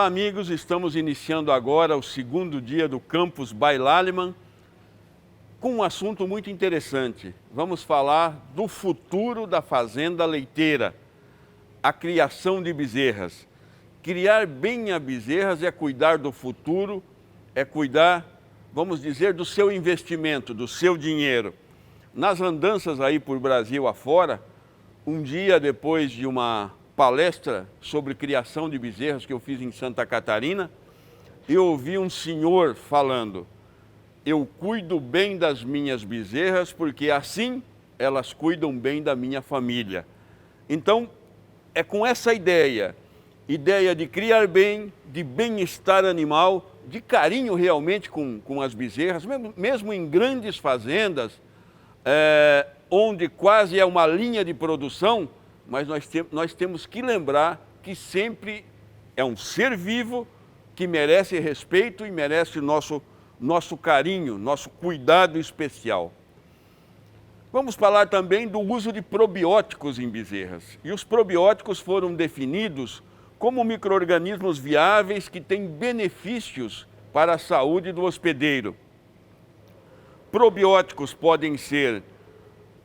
Olá, amigos. Estamos iniciando agora o segundo dia do Campus by Lallemand com um assunto muito interessante. Vamos falar do futuro da fazenda leiteira, a criação de bezerras. Criar bem a bezerras é cuidar do futuro, é cuidar, vamos dizer, do seu investimento, do seu dinheiro. Nas andanças aí por Brasil afora, um dia depois de uma palestra sobre criação de bezerras que eu fiz em Santa Catarina, eu ouvi um senhor falando: eu cuido bem das minhas bezerras porque assim elas cuidam bem da minha família. Então, é com essa ideia de criar bem, de bem-estar animal, de carinho realmente com as bezerras, mesmo em grandes fazendas, onde quase é uma linha de produção, mas nós temos que lembrar que sempre é um ser vivo que merece respeito e merece nosso carinho, nosso cuidado especial. Vamos falar também do uso de probióticos em bezerras. E os probióticos foram definidos como micro-organismos viáveis que têm benefícios para a saúde do hospedeiro. Probióticos podem ser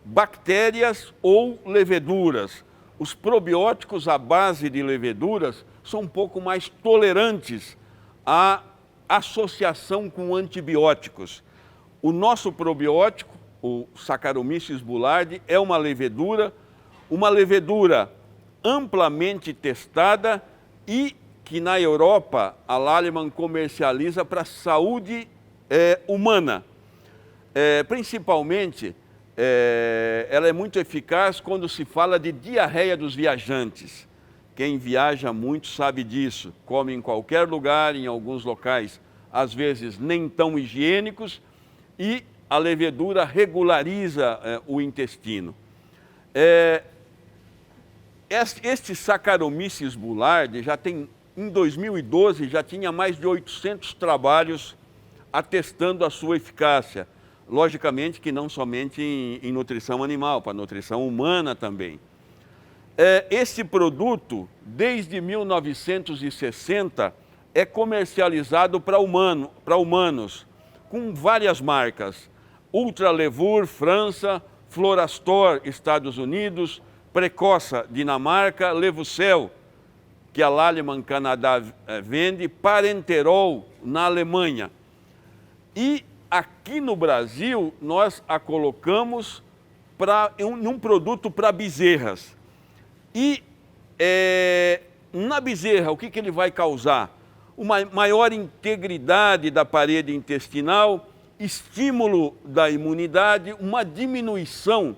bactérias ou leveduras. Os probióticos à base de leveduras são um pouco mais tolerantes à associação com antibióticos. O nosso probiótico, o Saccharomyces boulardii, é uma levedura amplamente testada e que na Europa a Lallemand comercializa para a saúde humana. Principalmente, ela é muito eficaz quando se fala de diarreia dos viajantes. Quem viaja muito sabe disso, come em qualquer lugar, em alguns locais, às vezes nem tão higiênicos, e a levedura regulariza o intestino. Este Saccharomyces boulardii em 2012, já tinha mais de 800 trabalhos atestando a sua eficácia. Logicamente que não somente em nutrição animal, para nutrição humana também. Esse produto, desde 1960, é comercializado para humanos, com várias marcas. Ultra Levure, França, Florastor, Estados Unidos, Precoça, Dinamarca, Levucel, que a Lallemand Canadá vende, Parenterol, na Alemanha. E aqui no Brasil, nós a colocamos em um produto para bezerras. E na bezerra, o que ele vai causar? Uma maior integridade da parede intestinal, estímulo da imunidade, uma diminuição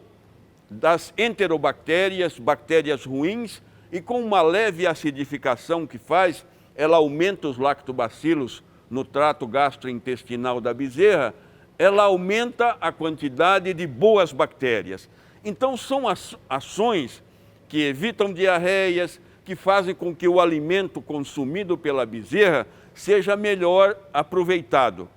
das enterobactérias, bactérias ruins, e com uma leve acidificação que faz, ela aumenta os lactobacilos no trato gastrointestinal da bezerra, ela aumenta a quantidade de boas bactérias. Então são ações que evitam diarreias, que fazem com que o alimento consumido pela bezerra seja melhor aproveitado.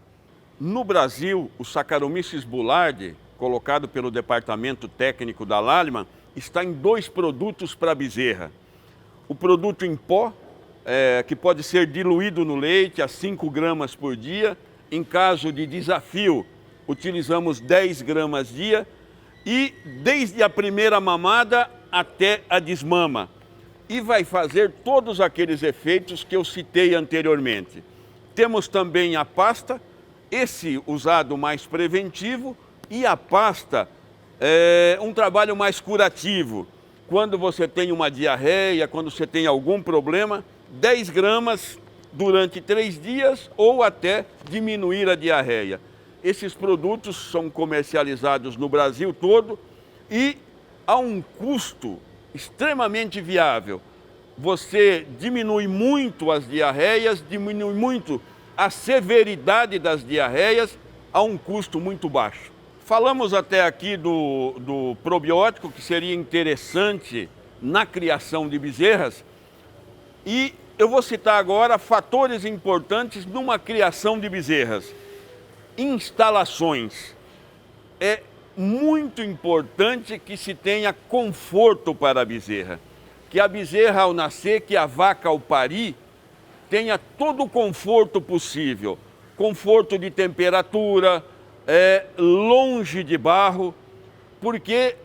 No Brasil, o Saccharomyces boulardii, colocado pelo departamento técnico da Lallemand, está em 2 produtos para bezerra. O produto em pó, que pode ser diluído no leite a 5 gramas por dia. Em caso de desafio, utilizamos 10 gramas dia e desde a primeira mamada até a desmama. E vai fazer todos aqueles efeitos que eu citei anteriormente. Temos também a pasta, esse usado mais preventivo, e a pasta um trabalho mais curativo. Quando você tem uma diarreia, quando você tem algum problema, 10 gramas durante 3 dias ou até diminuir a diarreia. Esses produtos são comercializados no Brasil todo e a um custo extremamente viável. Você diminui muito as diarreias, diminui muito a severidade das diarreias a um custo muito baixo. Falamos até aqui do probiótico, que seria interessante na criação de bezerras, e eu vou citar agora fatores importantes numa criação de bezerras. Instalações. É muito importante que se tenha conforto para a bezerra. Que a bezerra ao nascer, que a vaca ao parir, tenha todo o conforto possível. Conforto de temperatura, longe de barro, porque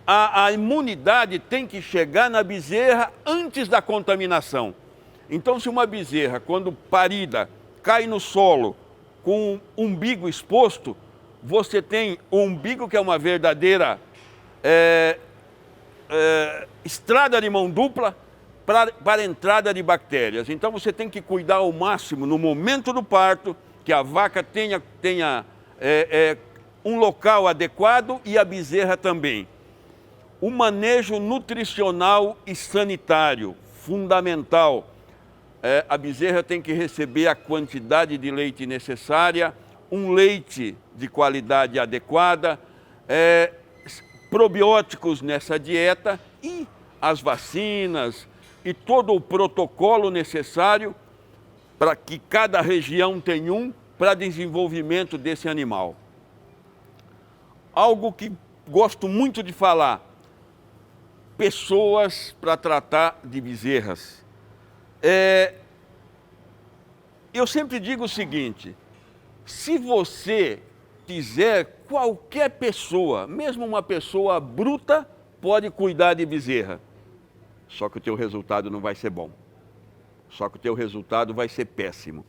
a imunidade tem que chegar na bezerra antes da contaminação. Então, se uma bezerra, quando parida, cai no solo com o umbigo exposto, você tem o umbigo, que é uma verdadeira estrada de mão dupla para a entrada de bactérias. Então, você tem que cuidar ao máximo, no momento do parto, que a vaca tenha um local adequado e a bezerra também. O manejo nutricional e sanitário, fundamental. A bezerra tem que receber a quantidade de leite necessária, um leite de qualidade adequada, probióticos nessa dieta e as vacinas e todo o protocolo necessário para que cada região tenha para desenvolvimento desse animal. Algo que gosto muito de falar, pessoas para tratar de bezerras. Eu sempre digo o seguinte, se você quiser, qualquer pessoa, mesmo uma pessoa bruta, pode cuidar de bezerra. Só que o teu resultado não vai ser bom. Só que o teu resultado vai ser péssimo.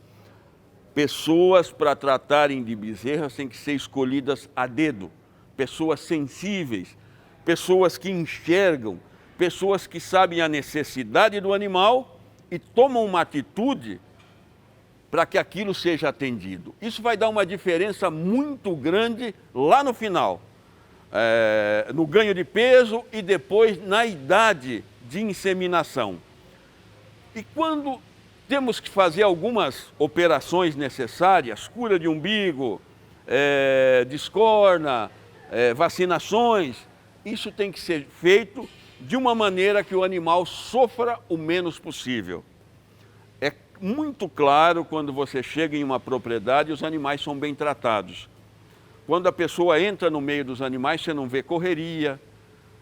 Pessoas para tratarem de bezerras têm que ser escolhidas a dedo. Pessoas sensíveis, pessoas que enxergam, pessoas que sabem a necessidade do animal e tomam uma atitude para que aquilo seja atendido. Isso vai dar uma diferença muito grande lá no final, no ganho de peso e depois na idade de inseminação. E quando temos que fazer algumas operações necessárias, cura de umbigo, descorna, vacinações, isso tem que ser feito de uma maneira que o animal sofra o menos possível. É muito claro quando você chega em uma propriedade, os animais são bem tratados. Quando a pessoa entra no meio dos animais, você não vê correria,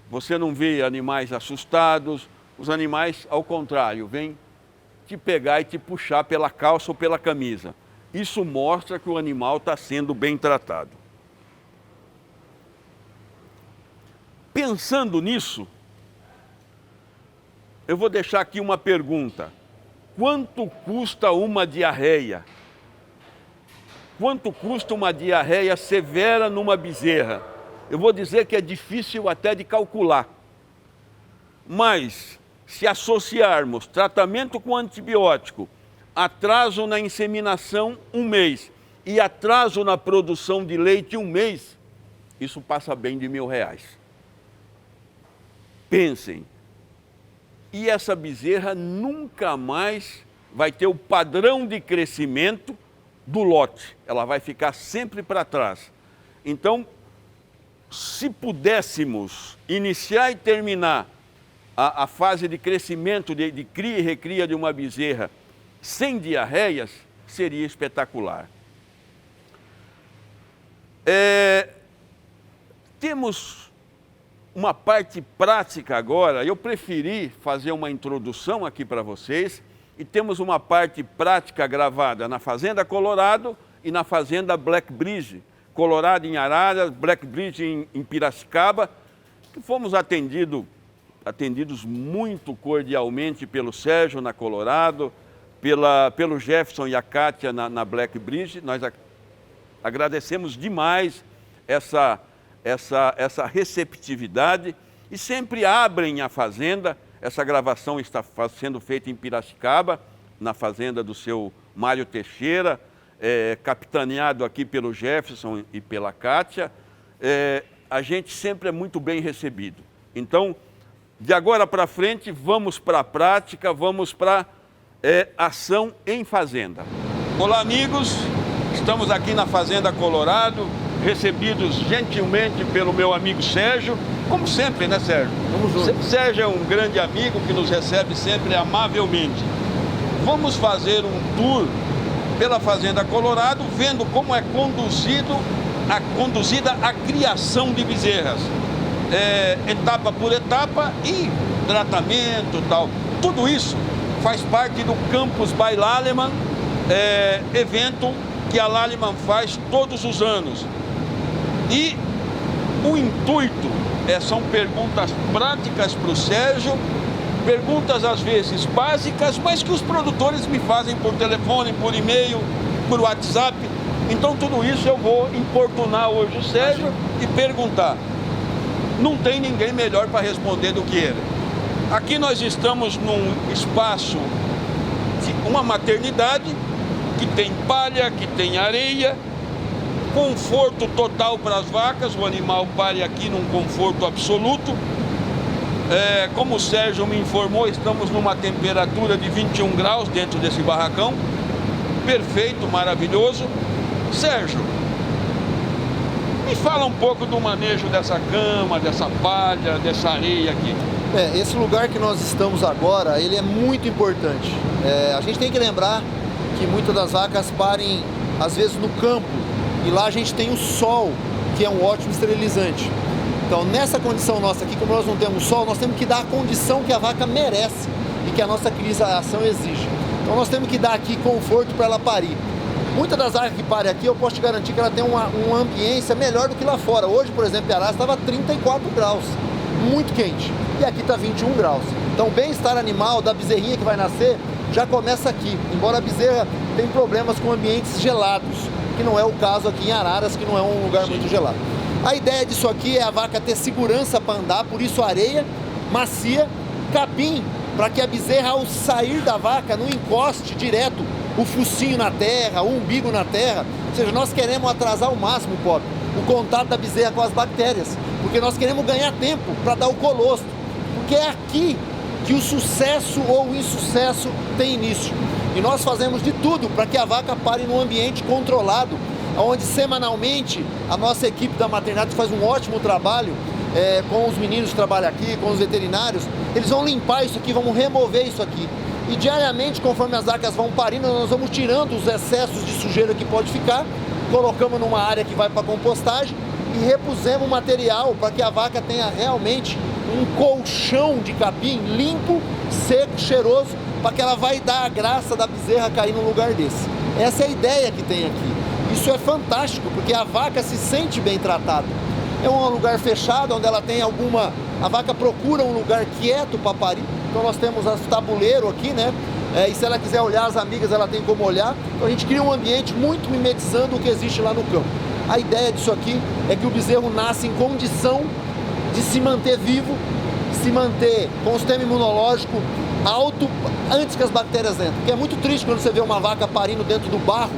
você não vê animais assustados, os animais, ao contrário, vêm te pegar e te puxar pela calça ou pela camisa. Isso mostra que o animal está sendo bem tratado. Pensando nisso, eu vou deixar aqui uma pergunta. Quanto custa uma diarreia? Quanto custa uma diarreia severa numa bezerra? Eu vou dizer que é difícil até de calcular. Mas, se associarmos tratamento com antibiótico, atraso na inseminação 1 mês e atraso na produção de leite 1 mês, isso passa bem de R$1.000. Pensem. E essa bezerra nunca mais vai ter o padrão de crescimento do lote. Ela vai ficar sempre para trás. Então, se pudéssemos iniciar e terminar a fase de crescimento, de cria e recria de uma bezerra sem diarreias, seria espetacular. Temos uma parte prática agora, eu preferi fazer uma introdução aqui para vocês, e temos uma parte prática gravada na Fazenda Colorado e na Fazenda Black Bridge. Colorado em Araras, Black Bridge em Piracicaba, que fomos atendidos muito cordialmente pelo Sérgio na Colorado, pelo Jefferson e a Kátia na Black Bridge. Nós agradecemos demais essa receptividade e sempre abrem a fazenda. Essa gravação está sendo feita em Piracicaba, na fazenda do seu Mário Teixeira, capitaneado aqui pelo Jefferson e pela Kátia. A gente sempre é muito bem recebido. Então, de agora para frente, vamos para a prática, vamos para ação em fazenda. Olá, amigos, estamos aqui na Fazenda Colorado, recebidos gentilmente pelo meu amigo Sérgio, como sempre, né, Sérgio? Vamos juntos. Sérgio é um grande amigo que nos recebe sempre amavelmente. Vamos fazer um tour pela Fazenda Colorado, vendo como é conduzida a criação de bezerras. Etapa por etapa e tratamento e tal. Tudo isso faz parte do Campus by Lallemand, evento que a Lallemand faz todos os anos. E o intuito são perguntas práticas para o Sérgio, perguntas às vezes básicas, mas que os produtores me fazem por telefone, por e-mail, por WhatsApp. Então tudo isso eu vou importunar hoje o Sérgio e perguntar. Não tem ninguém melhor para responder do que ele. Aqui nós estamos num espaço de uma maternidade que tem palha, que tem areia, conforto total para as vacas, o animal pare aqui num conforto absoluto. Como o Sérgio me informou, estamos numa temperatura de 21 graus dentro desse barracão. Perfeito, maravilhoso. Sérgio, me fala um pouco do manejo dessa cama, dessa palha, dessa areia aqui. Esse lugar que nós estamos agora, ele é muito importante. A gente tem que lembrar que muitas das vacas parem, às vezes, no campo. E lá a gente tem o sol, que é um ótimo esterilizante. Então, nessa condição nossa aqui, como nós não temos sol, nós temos que dar a condição que a vaca merece e que a nossa criação exige. Então, nós temos que dar aqui conforto para ela parir. Muitas das vacas que parem aqui, eu posso te garantir que ela tem uma ambiência melhor do que lá fora. Hoje, por exemplo, em Araras estava 34 graus, muito quente. E aqui está 21 graus. Então, o bem-estar animal da bezerrinha que vai nascer já começa aqui. Embora a bezerra tenha problemas com ambientes gelados, que não é o caso aqui em Araras, que não é um lugar muito gelado. A ideia disso aqui é a vaca ter segurança para andar, por isso areia, macia, capim, para que a bezerra, ao sair da vaca, não encoste direto o focinho na terra, o umbigo na terra. Ou seja, nós queremos atrasar ao máximo, Pop, o contato da bezerra com as bactérias, porque nós queremos ganhar tempo para dar o colostro, porque é aqui que o sucesso ou o insucesso tem início. E nós fazemos de tudo para que a vaca pare num ambiente controlado, onde semanalmente a nossa equipe da maternidade faz um ótimo trabalho com os meninos que trabalham aqui, com os veterinários. Eles vão limpar isso aqui, vamos remover isso aqui. E diariamente, conforme as vacas vão parindo, nós vamos tirando os excessos de sujeira que pode ficar, colocamos numa área que vai para compostagem e repusemos o material para que a vaca tenha realmente um colchão de capim limpo, seco, cheiroso, para que ela vai dar a graça da bezerra cair num lugar desse. Essa é a ideia que tem aqui. Isso é fantástico, porque a vaca se sente bem tratada. É um lugar fechado, onde ela tem alguma... A vaca procura um lugar quieto para parir. Então nós temos as tabuleiro aqui, né? E se ela quiser olhar as amigas, ela tem como olhar. Então a gente cria um ambiente muito mimetizando o que existe lá no campo. A ideia disso aqui é que o bezerro nasce em condição de se manter vivo, se manter com o sistema imunológico alto antes que as bactérias entrem. Porque é muito triste quando você vê uma vaca parindo dentro do barro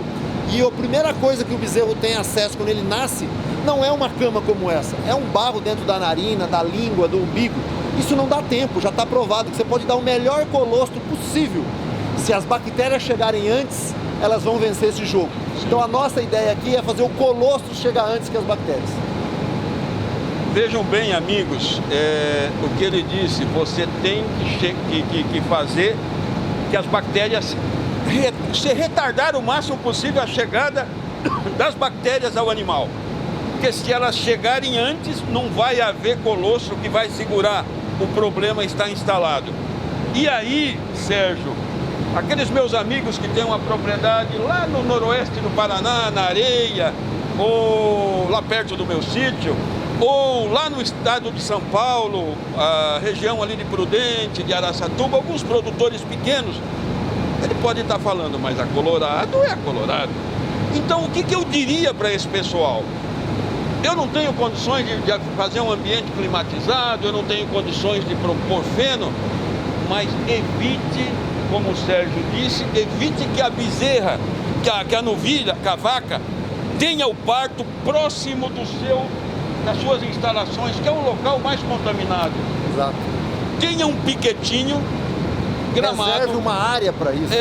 e a primeira coisa que o bezerro tem acesso quando ele nasce não é uma cama como essa, é um barro dentro da narina, da língua, do umbigo. Isso não dá tempo, já está provado que você pode dar o melhor colostro possível. Se as bactérias chegarem antes, elas vão vencer esse jogo. Então a nossa ideia aqui é fazer o colostro chegar antes que as bactérias. Vejam bem, amigos, o que ele disse, você tem que fazer que as bactérias, se retardar o máximo possível a chegada das bactérias ao animal. Porque se elas chegarem antes, não vai haver colostro que vai segurar, o problema está instalado. E aí, Sérgio, aqueles meus amigos que têm uma propriedade lá no noroeste do Paraná, na areia, ou lá perto do meu sítio, ou lá no estado de São Paulo, a região ali de Prudente, de Araçatuba, alguns produtores pequenos, ele pode estar falando, mas a Colorado é a Colorado. Então, o que eu diria para esse pessoal? Eu não tenho condições de fazer um ambiente climatizado, eu não tenho condições de propor feno, mas evite, como o Sérgio disse, evite que a bezerra, que a novilha, que a vaca, tenha o parto próximo das suas instalações, que é o local mais contaminado. Exato. Tenha um piquetinho gramado. Reserve uma área para isso.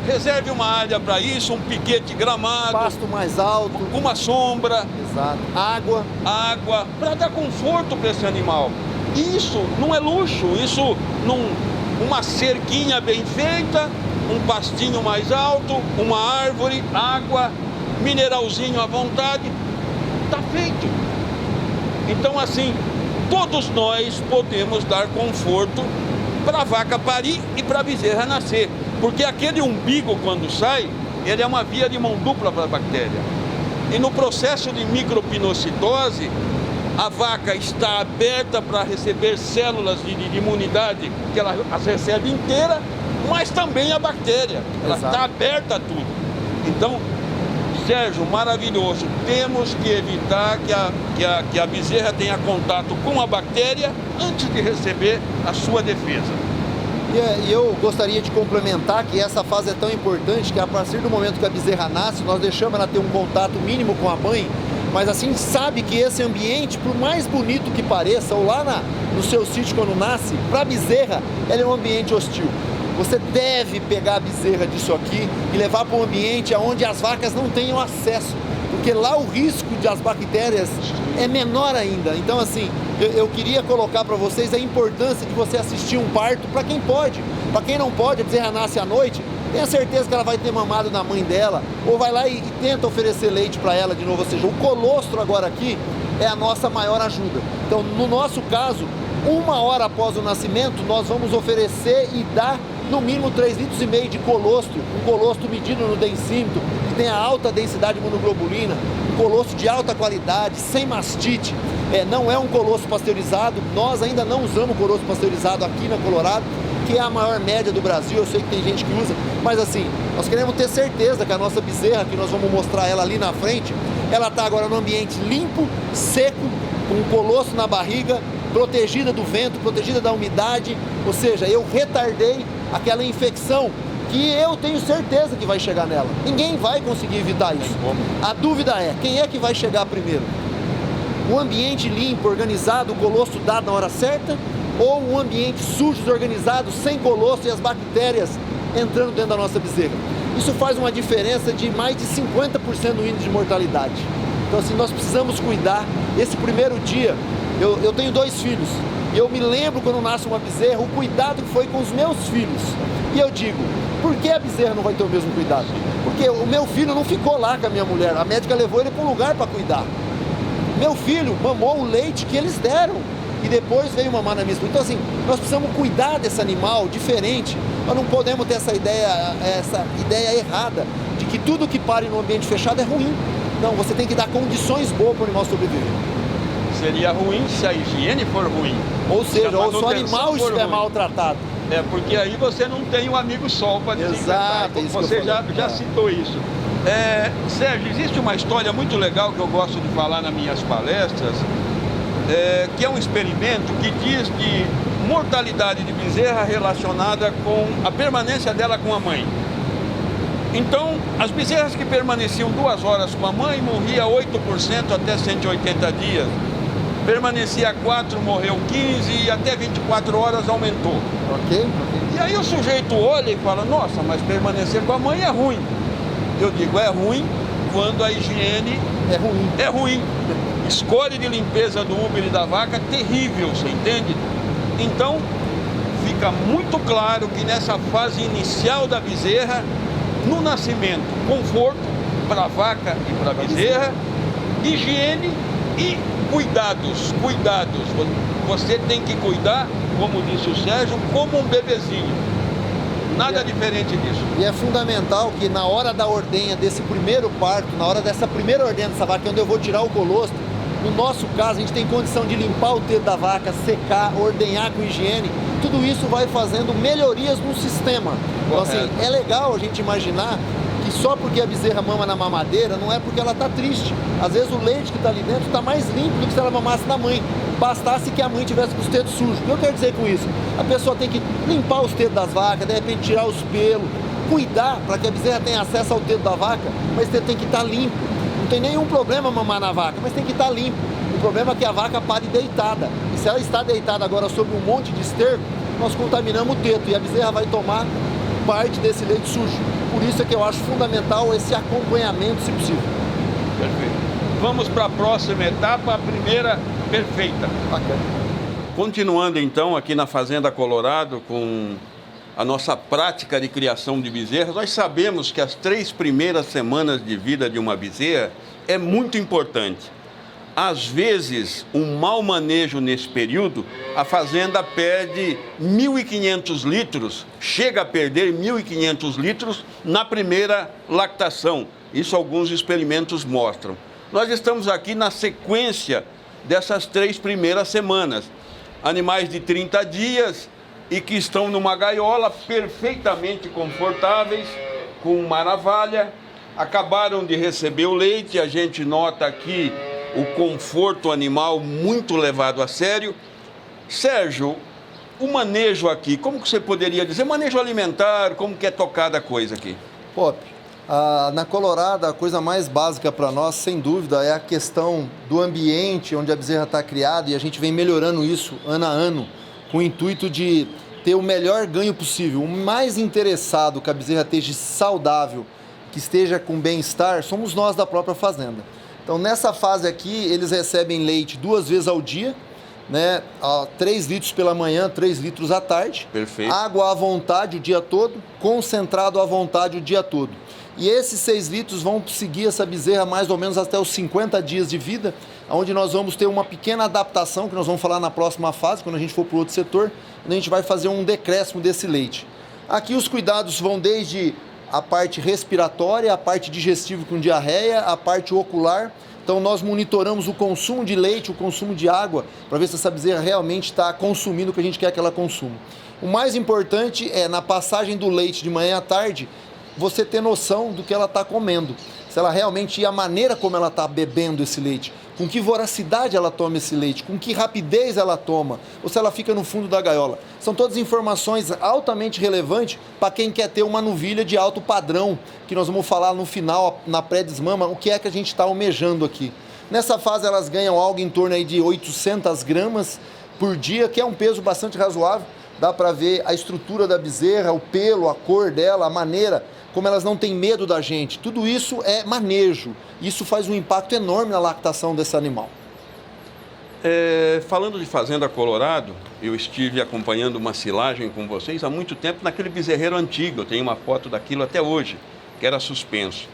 Reserve uma área para isso, um piquete gramado. Pasto mais alto. Uma sombra. Exato. Água, para dar conforto para esse animal. Isso não é luxo, isso não... Uma cerquinha bem feita, um pastinho mais alto, uma árvore, água, mineralzinho à vontade, está feito. Então, assim, todos nós podemos dar conforto para a vaca parir e para a bezerra nascer. Porque aquele umbigo, quando sai, ele é uma via de mão dupla para a bactéria. E no processo de micropinocitose, a vaca está aberta para receber células de imunidade, que ela as recebe inteira, mas também a bactéria. Ela está aberta a tudo. Então, Sérgio, maravilhoso. Temos que evitar que a bezerra tenha contato com a bactéria antes de receber a sua defesa. E eu gostaria de complementar que essa fase é tão importante que a partir do momento que a bezerra nasce, nós deixamos ela ter um contato mínimo com a mãe, mas assim sabe que esse ambiente, por mais bonito que pareça, ou lá no seu sítio quando nasce, para a bezerra, ele é um ambiente hostil. Você deve pegar a bezerra disso aqui e levar para um ambiente onde as vacas não tenham acesso, porque lá o risco de as bactérias é menor ainda. Então, assim, eu queria colocar para vocês a importância de você assistir um parto para quem pode. Para quem não pode, a bezerra nasce à noite, tenha certeza que ela vai ter mamado na mãe dela, ou vai lá e tenta oferecer leite para ela de novo. Ou seja, o colostro agora aqui é a nossa maior ajuda. Então, no nosso caso, 1 hora após o nascimento, nós vamos oferecer e dar no mínimo 3,5 litros de colostro, um colostro medido no densímetro, que tem a alta densidade de imunoglobulina, um colostro de alta qualidade, sem mastite, não é um colostro pasteurizado, nós ainda não usamos colostro pasteurizado aqui na Colorado, que é a maior média do Brasil, eu sei que tem gente que usa, mas assim, nós queremos ter certeza que a nossa bezerra, que nós vamos mostrar ela ali na frente, ela está agora num ambiente limpo, seco, com um colostro na barriga, protegida do vento, protegida da umidade, ou seja, eu retardei aquela infecção que eu tenho certeza que vai chegar nela. Ninguém vai conseguir evitar isso. A dúvida é, quem é que vai chegar primeiro? Um ambiente limpo, organizado, o colostro dado na hora certa, ou um ambiente sujo, desorganizado, sem colostro e as bactérias entrando dentro da nossa bezerra? Isso faz uma diferença de mais de 50% no índice de mortalidade. Então assim, nós precisamos cuidar. Esse primeiro dia, eu tenho 2 filhos, e eu me lembro quando nasce uma bezerra, o cuidado que foi com os meus filhos. E eu digo, por que a bezerra não vai ter o mesmo cuidado? Porque o meu filho não ficou lá com a minha mulher, a médica levou ele para um lugar para cuidar. Meu filho mamou o leite que eles deram e depois veio mamar na minha esposa. Então assim, nós precisamos cuidar desse animal diferente. Nós não podemos ter essa ideia errada de que tudo que pare no ambiente fechado é ruim. Não, você tem que dar condições boas para o animal sobreviver. Seria ruim se a higiene for ruim. Ou seja, ou se o animal estiver maltratado. Porque aí você não tem o amigo sol para desinfetar. Exato, Você já citou isso. Sérgio, existe uma história muito legal que eu gosto de falar nas minhas palestras, que é um experimento que diz de mortalidade de bezerra relacionada com a permanência dela com a mãe. Então, as bezerras que permaneciam 2 horas com a mãe, morria 8% até 180 dias. Permanecia 4, morreu 15 e até 24 horas aumentou. Ok. E aí o sujeito olha e fala, nossa, mas permanecer com a mãe é ruim. Eu digo, é ruim quando a higiene é ruim. Escolha de limpeza do útero e da vaca é terrível, você entende? Então, fica muito claro que nessa fase inicial da bezerra, no nascimento, conforto para a vaca e para a bezerra, higiene e cuidados. Você tem que cuidar, como disse o Sérgio, como um bebezinho. Nada diferente disso. E é fundamental que na hora da ordenha desse primeiro parto, na hora dessa primeira ordenha dessa vaca, onde eu vou tirar o colostro, no nosso caso, a gente tem condição de limpar o teto da vaca, secar, ordenhar com higiene. Tudo isso vai fazendo melhorias no sistema. Então, assim, é legal a gente imaginar que só porque a bezerra mama na mamadeira, não é porque ela está triste. Às vezes o leite que está ali dentro está mais limpo do que se ela mamasse na mãe. Bastasse que a mãe tivesse com os tetos sujos. O que eu quero dizer com isso? A pessoa tem que limpar os tetos das vacas, de repente tirar os pelos, cuidar para que a bezerra tenha acesso ao teto da vaca, mas o teto tem que estar limpo. Não tem nenhum problema mamar na vaca, mas tem que estar limpo. O problema é que a vaca pare deitada. E se ela está deitada agora sobre um monte de esterco, nós contaminamos o teto e a bezerra vai tomar parte desse leite sujo. Por isso é que eu acho fundamental esse acompanhamento, se possível. Perfeito. Vamos para a próxima etapa, a primeira perfeita. Bacana. Continuando então aqui na Fazenda Colorado com a nossa prática de criação de bezerras, nós sabemos que as 3 primeiras semanas de vida de uma bezerra é muito importante. Às vezes, um mau manejo nesse período, a fazenda perde 1.500 litros, chega a perder 1.500 litros na primeira lactação. Isso alguns experimentos mostram. Nós estamos aqui na sequência dessas 3 primeiras semanas. Animais de 30 dias e que estão numa gaiola perfeitamente confortáveis, com maravilha, acabaram de receber o leite, a gente nota aqui o conforto animal muito levado a sério. Sérgio, o manejo aqui, como que você poderia dizer? Manejo alimentar, como que é tocada a coisa aqui? Pop, na Colorado, a coisa mais básica para nós, sem dúvida, é a questão do ambiente onde a bezerra está criada, e a gente vem melhorando isso ano a ano, com o intuito de ter o melhor ganho possível. O mais interessado que a bezerra esteja saudável, que esteja com bem-estar, somos nós da própria fazenda. Então, nessa fase aqui, eles recebem leite 2 vezes ao dia, né? 3 litros pela manhã, 3 litros à tarde. Perfeito. Água à vontade o dia todo, concentrado à vontade o dia todo. E esses 6 litros vão seguir essa bezerra mais ou menos até os 50 dias de vida, onde nós vamos ter uma pequena adaptação, que nós vamos falar na próxima fase, quando a gente for para o outro setor, onde a gente vai fazer um decréscimo desse leite. Aqui os cuidados vão desde a parte respiratória, a parte digestiva com diarreia, a parte ocular. Então nós monitoramos o consumo de leite, o consumo de água, para ver se essa bezerra realmente está consumindo o que a gente quer que ela consuma. O mais importante é, na passagem do leite de manhã à tarde, você ter noção do que ela está comendo. Se ela realmente, e a maneira como ela está bebendo esse leite, com que voracidade ela toma esse leite, com que rapidez ela toma, ou se ela fica no fundo da gaiola. São todas informações altamente relevantes para quem quer ter uma novilha de alto padrão, que nós vamos falar no final, na pré-desmama, o que é que a gente está almejando aqui. Nessa fase elas ganham algo em torno aí de 800 gramas por dia, que é um peso bastante razoável. Dá para ver a estrutura da bezerra, o pelo, a cor dela, a maneira como elas não têm medo da gente. Tudo isso é manejo. Isso faz um impacto enorme na lactação desse animal. Falando de Fazenda Colorado, eu estive acompanhando uma silagem com vocês há muito tempo naquele bezerreiro antigo. Eu tenho uma foto daquilo até hoje, que era suspenso.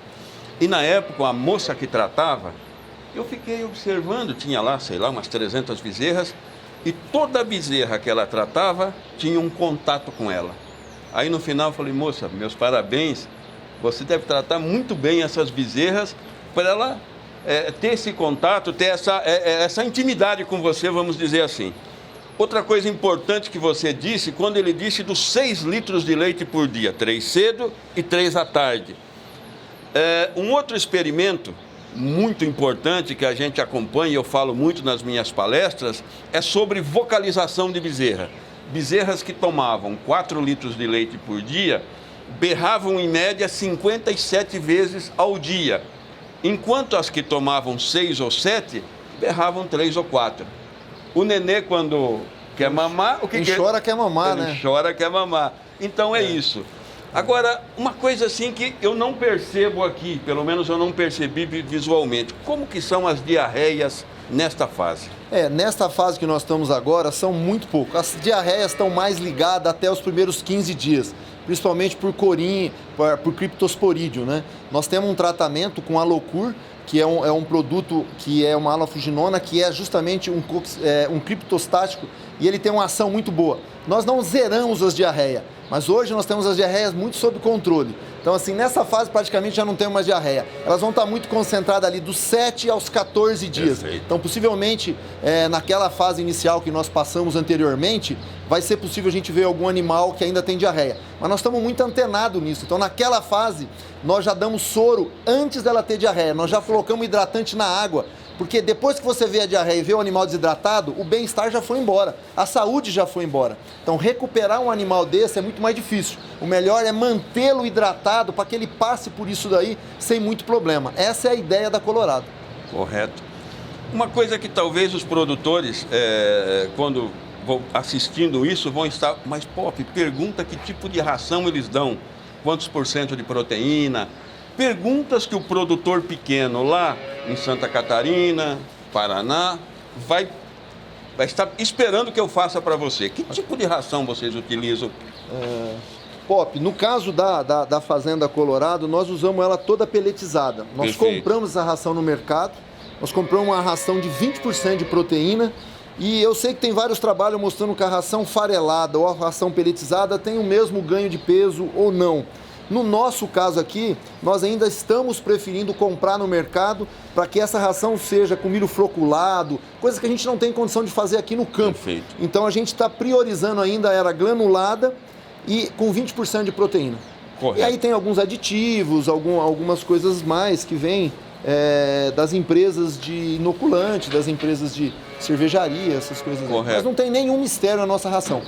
E na época, a moça que tratava, eu fiquei observando, tinha lá, sei lá, umas 300 bezerras, e toda bezerra que ela tratava tinha um contato com ela. Aí no final eu falei, moça, meus parabéns, você deve tratar muito bem essas bezerras para ela ter esse contato, ter essa intimidade com você, vamos dizer assim. Outra coisa importante que você disse, quando ele disse dos 6 litros de leite por dia, 3 cedo e 3 à tarde. Um outro experimento muito importante que a gente acompanha, e eu falo muito nas minhas palestras, é sobre vocalização de bezerra. Bezerras que tomavam 4 litros de leite por dia, berravam em média 57 vezes ao dia, enquanto as que tomavam 6 ou 7, berravam 3 ou 4. O nenê, quando quer mamar, o que quem chora quer mamar, né? Ele chora quer mamar. Então é isso. Agora, uma coisa assim que eu não percebo aqui, pelo menos eu não percebi visualmente, como que são as diarreias nesta fase? Nesta fase que nós estamos agora, são muito pouco. As diarreias estão mais ligadas até os primeiros 15 dias, principalmente por corim, por criptosporídeo, né? Nós temos um tratamento com Alocur, que é um produto que é uma halofuginona, que é justamente um criptostático, e ele tem uma ação muito boa. Nós não zeramos as diarreias, mas hoje nós temos as diarreias muito sob controle. Então, assim, nessa fase praticamente já não tem mais diarreia. Elas vão estar muito concentradas ali dos 7 aos 14 dias. Perfeito. Então, possivelmente, naquela fase inicial que nós passamos anteriormente, vai ser possível a gente ver algum animal que ainda tem diarreia. Mas nós estamos muito antenados nisso. Então, naquela fase, nós já damos soro antes dela ter diarreia. Nós já colocamos hidratante na água. Porque depois que você vê a diarreia e vê o animal desidratado, o bem-estar já foi embora, a saúde já foi embora. Então, recuperar um animal desse é muito mais difícil. O melhor é mantê-lo hidratado para que ele passe por isso daí sem muito problema. Essa é a ideia da Colorado. Correto. Uma coisa que talvez os produtores, quando vão assistindo isso, vão estar... Mas, Pop, pergunta que tipo de ração eles dão, quantos % de proteína... Perguntas que o produtor pequeno lá em Santa Catarina, Paraná, vai estar esperando que eu faça para você. Que tipo de ração vocês utilizam? Pop, no caso da Fazenda Colorado, nós usamos ela toda peletizada. Nós Perfeito. Compramos essa ração no mercado, Nós compramos uma ração de 20% de proteína e eu sei que tem vários trabalhos mostrando que a ração farelada ou a ração pelletizada tem o mesmo ganho de peso ou não. No nosso caso aqui, nós ainda estamos preferindo comprar no mercado para que essa ração seja com milho floculado, coisa que a gente não tem condição de fazer aqui no campo. Perfeito. Então a gente está priorizando ainda a granulada e com 20% de proteína. Correto. E aí tem alguns aditivos, algumas coisas mais que vêm das empresas de inoculante, das empresas de cervejaria, essas coisas. Correto. Mas não tem nenhum mistério na nossa ração.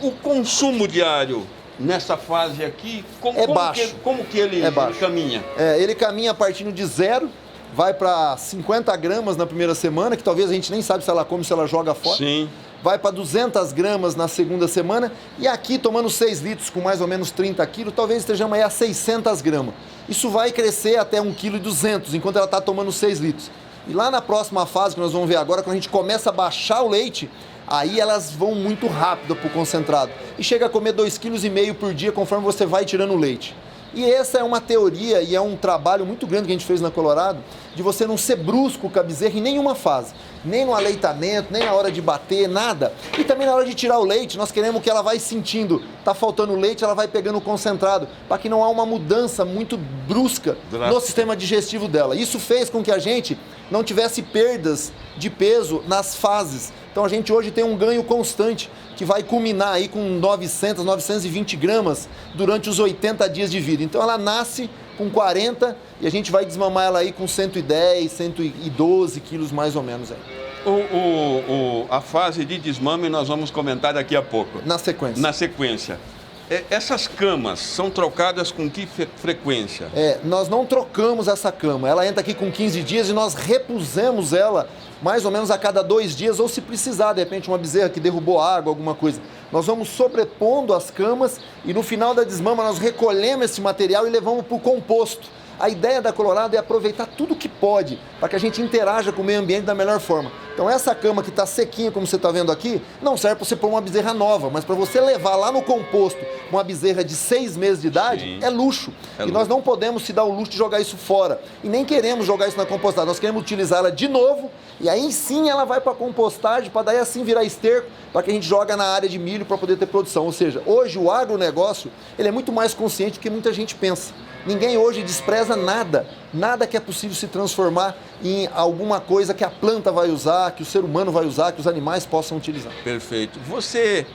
O consumo diário nessa fase aqui, baixo. Como que ele caminha? Ele caminha partindo de 0, vai para 50 gramas na primeira semana, que talvez a gente nem sabe se ela come, se ela joga fora. Sim. Vai para 200 gramas na segunda semana e aqui tomando 6 litros com mais ou menos 30 quilos, talvez estejamos aí a 600 gramas. Isso vai crescer até 1,2 kg, enquanto ela está tomando 6 litros. E lá na próxima fase, que nós vamos ver agora, quando a gente começa a baixar o leite, aí elas vão muito rápido para o concentrado. E chega a comer 2,5 kg por dia, conforme você vai tirando o leite. E essa é uma teoria e é um trabalho muito grande que a gente fez na Colorado, de você não ser brusco com a bezerra em nenhuma fase. Nem no aleitamento, nem na hora de bater, nada. E também na hora de tirar o leite, nós queremos que ela vai sentindo, tá faltando leite, ela vai pegando o concentrado, para que não há uma mudança muito brusca no sistema digestivo dela. Isso fez com que a gente não tivesse perdas de peso nas fases. Então a gente hoje tem um ganho constante, que vai culminar aí com 900, 920 gramas durante os 80 dias de vida. Então ela nasce com 40 e a gente vai desmamar ela aí com 110, 112 quilos mais ou menos aí. A fase de desmame nós vamos comentar daqui a pouco. Na sequência. Na sequência. Essas camas são trocadas com que frequência? Nós não trocamos essa cama. Ela entra aqui com 15 dias e nós repusemos ela mais ou menos a cada 2 dias, ou se precisar, de repente, uma bezerra que derrubou água, alguma coisa. Nós vamos sobrepondo as camas e no final da desmama nós recolhemos esse material e levamos para o composto. A ideia da Colorado é aproveitar tudo que pode para que a gente interaja com o meio ambiente da melhor forma. Então essa cama que está sequinha, como você está vendo aqui, não serve para você pôr uma bezerra nova, mas para você levar lá no composto uma bezerra de 6 meses de idade, sim, é luxo. Nós não podemos se dar o luxo de jogar isso fora. E nem queremos jogar isso na compostagem, nós queremos utilizá-la de novo e aí sim ela vai para a compostagem, para daí assim virar esterco, para que a gente joga na área de milho para poder ter produção. Ou seja, hoje o agronegócio ele é muito mais consciente do que muita gente pensa. Ninguém hoje despreza nada que é possível se transformar em alguma coisa que a planta vai usar, que o ser humano vai usar, que os animais possam utilizar. Perfeito. Você,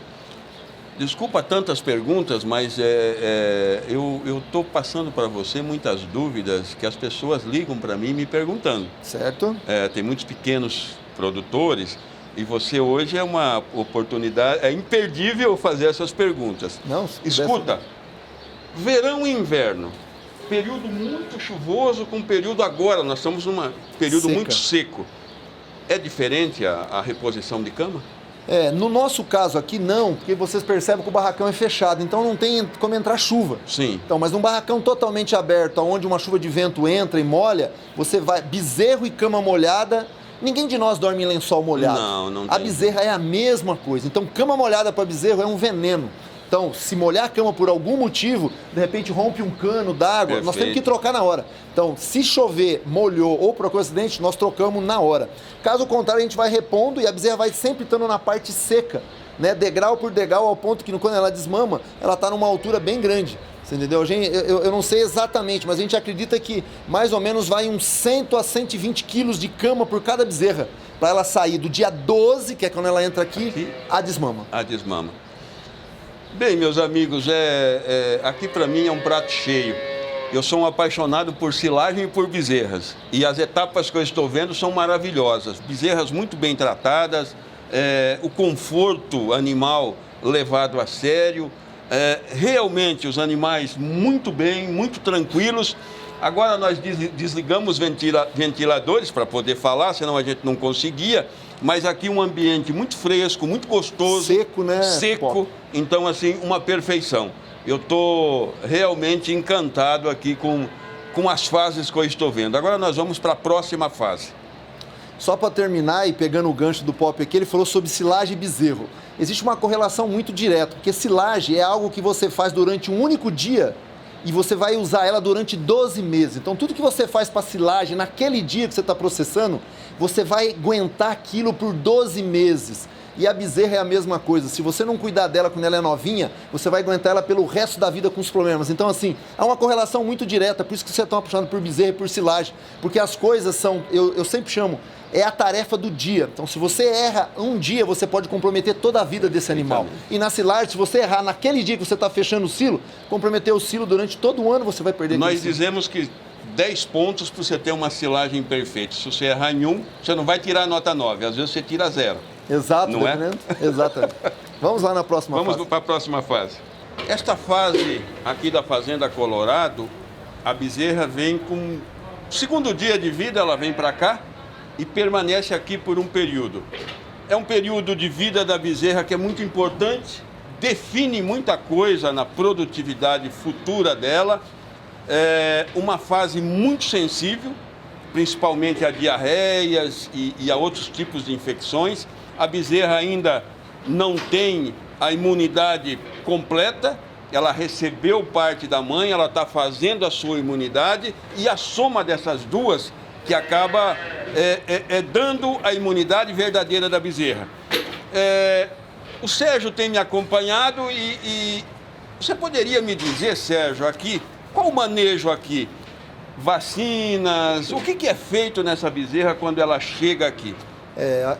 desculpa tantas perguntas, mas eu estou passando para você muitas dúvidas que as pessoas ligam para mim me perguntando. Certo. Tem muitos pequenos produtores e você hoje é uma oportunidade, é imperdível fazer essas perguntas. Não, escuta, verão e inverno. Período muito chuvoso com período agora, nós estamos num período muito seco. É diferente a reposição de cama? No nosso caso aqui não, porque vocês percebem que o barracão é fechado, então não tem como entrar chuva. Sim. Então, mas num barracão totalmente aberto, onde uma chuva de vento entra e molha, você vai, bezerro e cama molhada, ninguém de nós dorme em lençol molhado. Não tem. A bezerra é a mesma coisa, então cama molhada para bezerro é um veneno. Então, se molhar a cama por algum motivo, de repente rompe um cano d'água, nós temos que trocar na hora. Então, se chover, molhou ou procurou acidente, nós trocamos na hora. Caso contrário, a gente vai repondo e a bezerra vai sempre estando na parte seca, né? Degrau por degrau, ao ponto que quando ela desmama, ela está numa altura bem grande. Você entendeu? Eu não sei exatamente, mas a gente acredita que mais ou menos vai uns 100 a 120 quilos de cama por cada bezerra, para ela sair do dia 12, que é quando ela entra aqui, a desmama. A desmama. Bem, meus amigos, aqui para mim é um prato cheio. Eu sou um apaixonado por silagem e por bezerras. E as etapas que eu estou vendo são maravilhosas. Bezerras muito bem tratadas, o conforto animal levado a sério, realmente os animais muito bem, muito tranquilos. Agora nós desligamos ventiladores para poder falar, senão a gente não conseguia. Mas aqui um ambiente muito fresco, muito gostoso. Seco, né? Seco. Então, assim, uma perfeição. Eu estou realmente encantado aqui com as fases que eu estou vendo. Agora nós vamos para a próxima fase. Só para terminar e pegando o gancho do Pop aqui, ele falou sobre silagem e bezerro. Existe uma correlação muito direta, porque silagem é algo que você faz durante um único dia e você vai usar ela durante 12 meses. Então, tudo que você faz para silagem naquele dia que você está processando, você vai aguentar aquilo por 12 meses. E a bezerra é a mesma coisa. Se você não cuidar dela quando ela é novinha, você vai aguentar ela pelo resto da vida com os problemas. Então, assim, há uma correlação muito direta. Por isso que você é tão apaixonado por bezerra e por silagem. Porque as coisas são, eu sempre chamo, é a tarefa do dia. Então, se você erra um dia, você pode comprometer toda a vida desse animal. E na silagem, se você errar naquele dia que você está fechando o silo, comprometer o silo durante todo o ano, você vai perder. Nós dizemos que 10 pontos para você ter uma silagem perfeita. Se você errar em um, você não vai tirar a nota 9. Às vezes você tira 0. Exato, não é? Exatamente. Vamos lá na próxima fase. Vamos para a próxima fase. Esta fase aqui da Fazenda Colorado, a bezerra vem com... Segundo dia de vida, ela vem para cá e permanece aqui por um período. É um período de vida da bezerra que é muito importante, define muita coisa na produtividade futura dela. É uma fase muito sensível, principalmente a diarreias e a outros tipos de infecções. A bezerra ainda não tem a imunidade completa, ela recebeu parte da mãe, ela está fazendo a sua imunidade e a soma dessas duas que acaba dando a imunidade verdadeira da bezerra. O Sérgio tem me acompanhado e você poderia me dizer, Sérgio, aqui, qual o manejo aqui? Vacinas, o que é feito nessa bezerra quando ela chega aqui?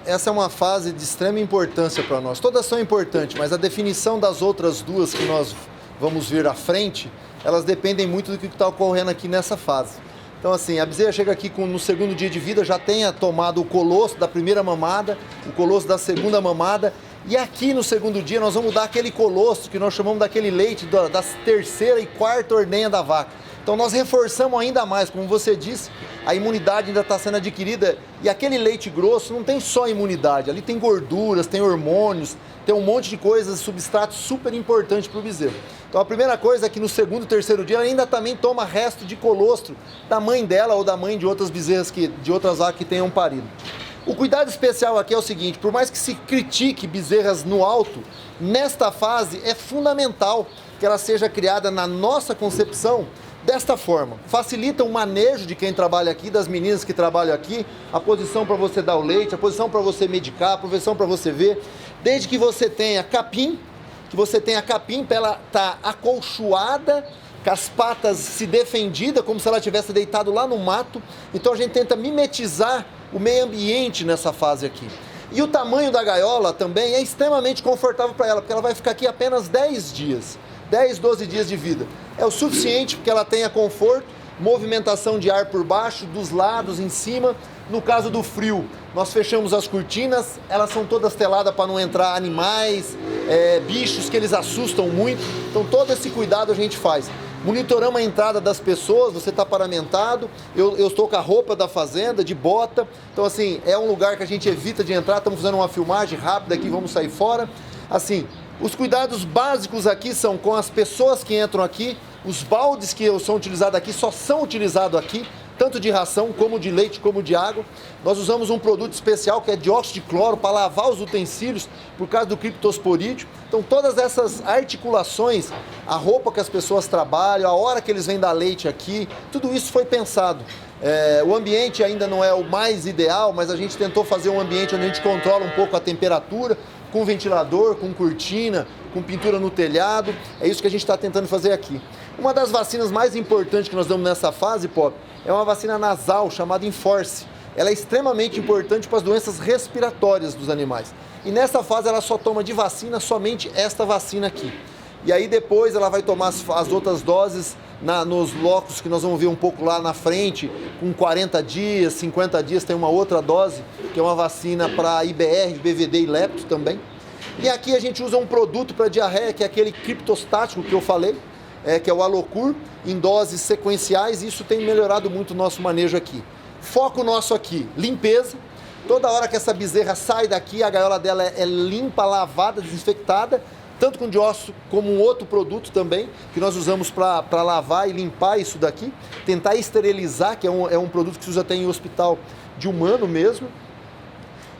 Essa é uma fase de extrema importância para nós. Todas são importantes, mas a definição das outras duas que nós vamos ver à frente, elas dependem muito do que está ocorrendo aqui nessa fase. Então, assim, a bezerra chega aqui no segundo dia de vida, já tenha tomado o colostro da primeira mamada, o colostro da segunda mamada, e aqui no segundo dia nós vamos dar aquele colostro que nós chamamos daquele leite da terceira e quarta ordenha da vaca. Então nós reforçamos ainda mais, como você disse, a imunidade ainda está sendo adquirida e aquele leite grosso não tem só imunidade, ali tem gorduras, tem hormônios, tem um monte de coisas, substratos super importantes para o bezerro. Então a primeira coisa é que no segundo e terceiro dia ela ainda também toma resto de colostro da mãe dela ou da mãe de outras bezerras, de outras vacas que tenham parido. O cuidado especial aqui é o seguinte, por mais que se critique bezerras no alto, nesta fase é fundamental que ela seja criada na nossa concepção desta forma. Facilita o manejo de quem trabalha aqui, das meninas que trabalham aqui, a posição para você dar o leite, a posição para você medicar, a posição para você ver, desde que você tenha capim, para ela estar acolchoada, com as patas se defendidas, como se ela tivesse deitado lá no mato. Então a gente tenta mimetizar o meio ambiente nessa fase aqui. E o tamanho da gaiola também é extremamente confortável para ela, porque ela vai ficar aqui apenas 10 dias. 10, 12 dias de vida. É o suficiente porque ela tenha conforto, movimentação de ar por baixo, dos lados, em cima. No caso do frio, nós fechamos as cortinas, elas são todas teladas para não entrar animais, bichos que eles assustam muito. Então todo esse cuidado a gente faz. Monitoramos a entrada das pessoas, você está paramentado, eu estou com a roupa da fazenda, de bota. Então assim, é um lugar que a gente evita de entrar, estamos fazendo uma filmagem rápida aqui, vamos sair fora. Assim, os cuidados básicos aqui são com as pessoas que entram aqui, os baldes que são utilizados aqui só são utilizados aqui, tanto de ração, como de leite, como de água. Nós usamos um produto especial que é dióxido de cloro para lavar os utensílios por causa do criptosporídeo. Então todas essas articulações, a roupa que as pessoas trabalham, a hora que eles vêm dar leite aqui, tudo isso foi pensado. O ambiente ainda não é o mais ideal, mas a gente tentou fazer um ambiente onde a gente controla um pouco a temperatura, com ventilador, com cortina, com pintura no telhado. É isso que a gente está tentando fazer aqui. Uma das vacinas mais importantes que nós damos nessa fase, Pop, é uma vacina nasal chamada Enforce. Ela é extremamente importante para as doenças respiratórias dos animais. E nessa fase ela só toma de vacina somente esta vacina aqui. E aí depois ela vai tomar as outras doses nos locos que nós vamos ver um pouco lá na frente, com 40 dias, 50 dias, tem uma outra dose, que é uma vacina para IBR, BVD e lepto também. E aqui a gente usa um produto para diarreia, que é aquele criptostático que eu falei, que é o Alocur, em doses sequenciais, e isso tem melhorado muito o nosso manejo aqui. Foco nosso aqui, limpeza. Toda hora que essa bezerra sai daqui, a gaiola dela é limpa, lavada, desinfectada, tanto com dióxido como um outro produto também, que nós usamos para lavar e limpar isso daqui, tentar esterilizar, que é um produto que se usa até em hospital de humano mesmo.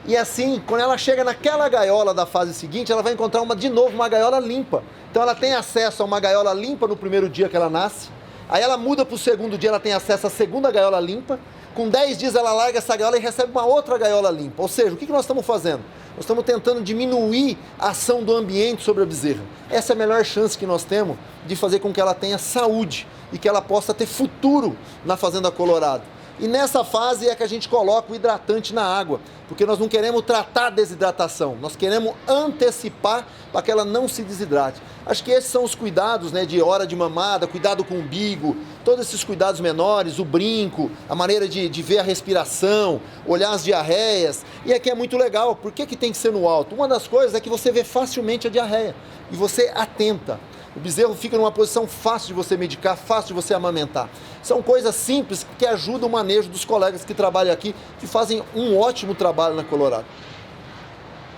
E assim, quando ela chega naquela gaiola da fase seguinte, ela vai encontrar de novo uma gaiola limpa. Então ela tem acesso a uma gaiola limpa no primeiro dia que ela nasce, aí ela muda para o segundo dia, ela tem acesso à segunda gaiola limpa, com 10 dias ela larga essa gaiola e recebe uma outra gaiola limpa. Ou seja, o que nós estamos fazendo? Nós estamos tentando diminuir a ação do ambiente sobre a bezerra. Essa é a melhor chance que nós temos de fazer com que ela tenha saúde e que ela possa ter futuro na Fazenda Colorado. E nessa fase é que a gente coloca o hidratante na água, porque nós não queremos tratar a desidratação, nós queremos antecipar para que ela não se desidrate. Acho que esses são os cuidados, né, de hora de mamada, cuidado com o umbigo, todos esses cuidados menores, o brinco, a maneira de ver a respiração, olhar as diarreias. E aqui é muito legal, por que tem que ser no alto? Uma das coisas é que você vê facilmente a diarreia e você atenta. O bezerro fica numa posição fácil de você medicar, fácil de você amamentar. São coisas simples que ajudam o manejo dos colegas que trabalham aqui, que fazem um ótimo trabalho na Colorado.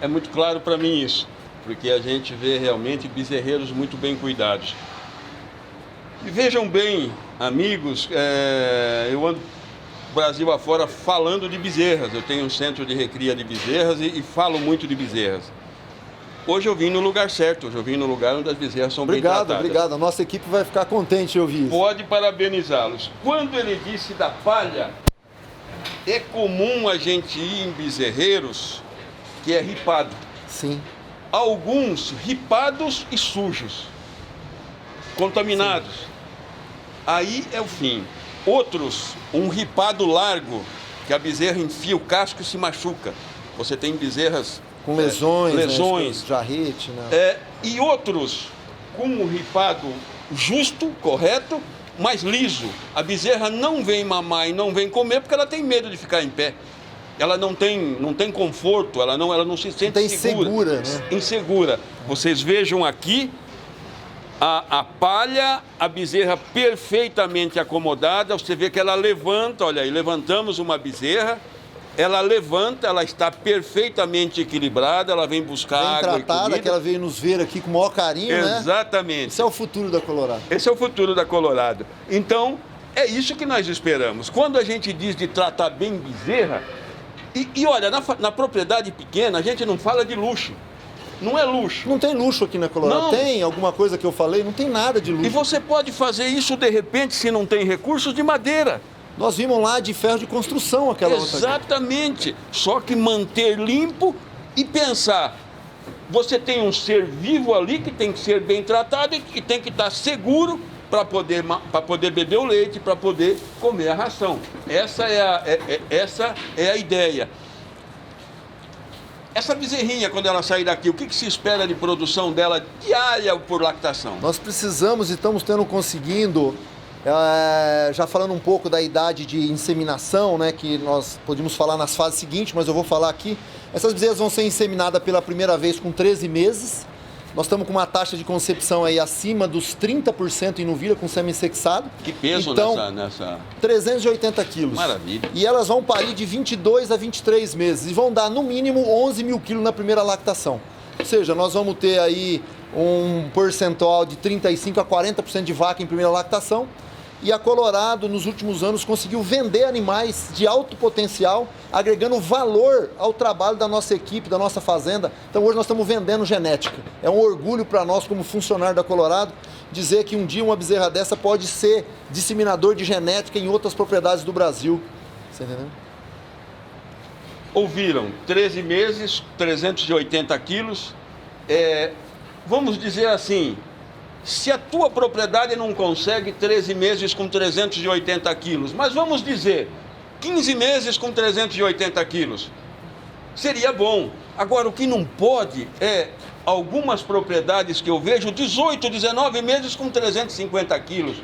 É muito claro para mim isso, porque a gente vê realmente bezerreiros muito bem cuidados. E vejam bem, amigos, eu ando Brasil afora falando de bezerras. Eu tenho um centro de recria de bezerras e falo muito de bezerras. Hoje eu vim no lugar certo, hoje eu vim no lugar onde as bezerras são bem tratadas. Obrigado. A nossa equipe vai ficar contente de ouvir isso. Pode parabenizá-los. Quando ele disse da palha, é comum a gente ir em bezerreiros que é ripado. Sim. Alguns ripados e sujos, contaminados. Sim. Aí é o fim. Outros, um ripado largo, que a bezerra enfia o casco e se machuca. Você tem bezerras com lesões, né, jarrete, né? E outros com um ripado justo, correto, mas liso. A bezerra não vem mamar e não vem comer porque ela tem medo de ficar em pé. Ela não tem conforto, ela não se sente insegura, né? Insegura. Vocês vejam aqui a palha, a bezerra perfeitamente acomodada. Você vê que ela levanta, olha aí, levantamos uma bezerra. Ela levanta, ela está perfeitamente equilibrada, ela vem buscar água e comida. Bem tratada, que ela veio nos ver aqui com o maior carinho, né? Exatamente. Esse é o futuro da Colorado. Esse é o futuro da Colorado. Então, é isso que nós esperamos. Quando a gente diz de tratar bem bezerra, e olha, na propriedade pequena, a gente não fala de luxo. Não é luxo. Não tem luxo aqui na Colorado. Não. Tem alguma coisa que eu falei? Não tem nada de luxo. E você pode fazer isso, de repente, se não tem recursos, de madeira. Nós vimos lá de ferro de construção aquela outra. Exatamente. Só que manter limpo e pensar. Você tem um ser vivo ali que tem que ser bem tratado e que tem que estar seguro para poder beber o leite, para poder comer a ração. Essa é a ideia. Essa bezerrinha, quando ela sair daqui, o que se espera de produção dela diária por lactação? Nós precisamos e estamos conseguindo... já falando um pouco da idade de inseminação, né, que nós podíamos falar nas fases seguintes, mas eu vou falar aqui. Essas bezerras vão ser inseminadas pela primeira vez com 13 meses. Nós estamos com uma taxa de concepção aí acima dos 30% em novilha com sêmen sexado. Que peso então, nessa... 380 quilos. Maravilha. E elas vão parir de 22 a 23 meses e vão dar no mínimo 11 mil quilos na primeira lactação. Ou seja, nós vamos ter aí um percentual de 35 a 40% de vaca em primeira lactação. E a Colorado, nos últimos anos, conseguiu vender animais de alto potencial, agregando valor ao trabalho da nossa equipe, da nossa fazenda. Então, hoje nós estamos vendendo genética. É um orgulho para nós, como funcionário da Colorado, dizer que um dia uma bezerra dessa pode ser disseminador de genética em outras propriedades do Brasil. Você entendeu? Ouviram, 13 meses, 380 quilos. Vamos dizer assim... Se a tua propriedade não consegue 13 meses com 380 quilos, mas vamos dizer 15 meses com 380 quilos, seria bom. Agora, o que não pode é algumas propriedades que eu vejo 18, 19 meses com 350 quilos.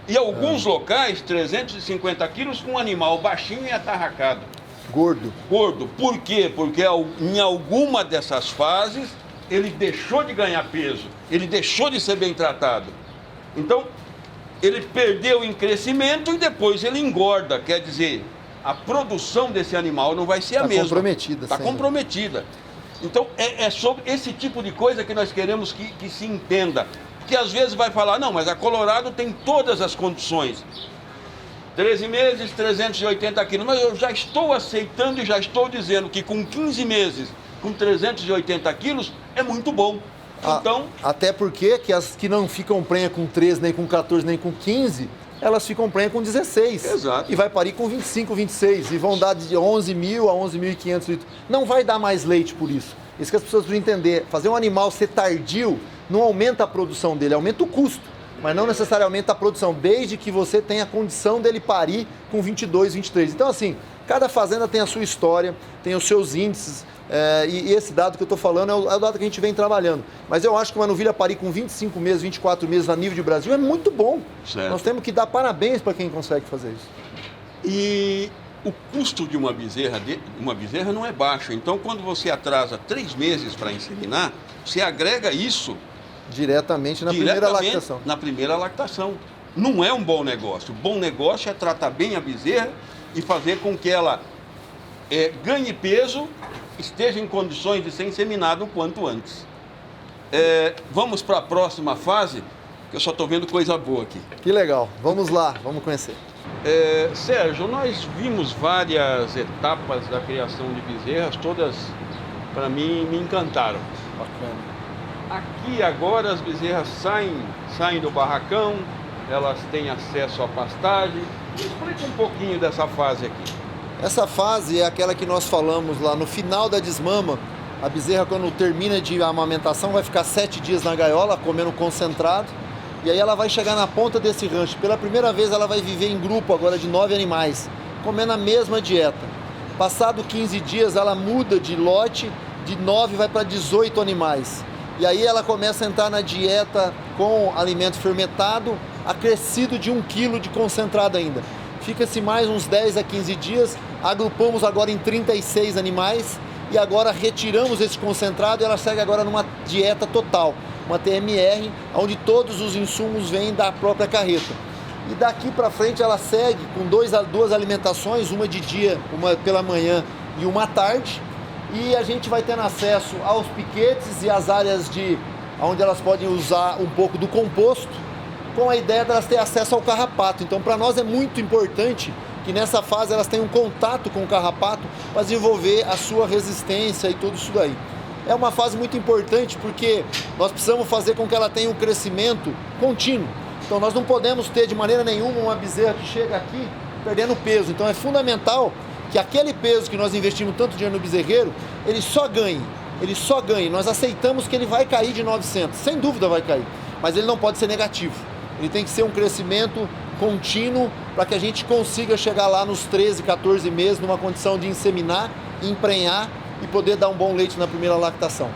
E alguns locais, 350 quilos com um animal baixinho e atarracado. Gordo. Gordo. Por quê? Porque em alguma dessas fases... ele deixou de ganhar peso, ele deixou de ser bem tratado. Então, ele perdeu em crescimento e depois ele engorda. Quer dizer, a produção desse animal não vai ser a mesma. Está comprometida. Então, é sobre esse tipo de coisa que nós queremos que se entenda. Que às vezes vai falar, não, mas a Colorado tem todas as condições. 13 meses, 380 quilos. Mas eu já estou aceitando e já estou dizendo que com 15 meses... com 380 quilos, é muito bom. Então, até porque que as que não ficam prenha com 13, nem com 14, nem com 15, elas ficam prenha com 16. Exato. E vai parir com 25, 26. E vão dar de 11.000 a 11.500 litros. Não vai dar mais leite por isso. Isso que as pessoas precisam entender. Fazer um animal ser tardio não aumenta a produção dele, aumenta o custo. Mas não necessariamente a produção, desde que você tenha a condição dele parir com 22, 23. Então, assim, cada fazenda tem a sua história, tem os seus índices, e esse dado que eu estou falando é o dado que a gente vem trabalhando. Mas eu acho que uma novilha parir com 25 meses, 24 meses a nível de Brasil é muito bom. Certo. Nós temos que dar parabéns para quem consegue fazer isso. E o custo de uma bezerra não é baixo. Então, quando você atrasa 3 meses para inseminar, você agrega isso Diretamente na primeira lactação. Na primeira lactação. Não é um bom negócio. O bom negócio é tratar bem a bezerra e fazer com que ela ganhe peso, esteja em condições de ser inseminada o quanto antes. Vamos para a próxima fase, que eu só estou vendo coisa boa aqui. Que legal. Vamos lá, vamos conhecer. Sérgio, nós vimos várias etapas da criação de bezerras, todas, para mim, me encantaram. Bacana. Aqui agora as bezerras saem do barracão, elas têm acesso à pastagem. Explica um pouquinho dessa fase aqui. Essa fase é aquela que nós falamos lá no final da desmama. A bezerra, quando termina de amamentação, vai ficar 7 dias na gaiola, comendo concentrado. E aí ela vai chegar na ponta desse rancho. Pela primeira vez ela vai viver em grupo agora de 9 animais, comendo a mesma dieta. Passado 15 dias ela muda de lote, de 9 vai para 18 animais. E aí ela começa a entrar na dieta com alimento fermentado, acrescido de 1 quilo de concentrado ainda. Fica-se mais uns 10 a 15 dias, agrupamos agora em 36 animais e agora retiramos esse concentrado e ela segue agora numa dieta total, uma TMR, onde todos os insumos vêm da própria carreta. E daqui para frente ela segue com duas alimentações, uma de dia, uma pela manhã e uma à tarde. E a gente vai tendo acesso aos piquetes e às áreas onde elas podem usar um pouco do composto, com a ideia de elas terem acesso ao carrapato. Então, para nós é muito importante que nessa fase elas tenham contato com o carrapato para desenvolver a sua resistência e tudo isso daí. É uma fase muito importante porque nós precisamos fazer com que ela tenha um crescimento contínuo. Então, nós não podemos ter de maneira nenhuma uma bezerra que chega aqui perdendo peso. Então, é fundamental que aquele peso que nós investimos tanto dinheiro no bezerreiro, ele só ganhe. Nós aceitamos que ele vai cair de 900, sem dúvida vai cair, mas ele não pode ser negativo. Ele tem que ser um crescimento contínuo para que a gente consiga chegar lá nos 13, 14 meses numa condição de inseminar, emprenhar e poder dar um bom leite na primeira lactação.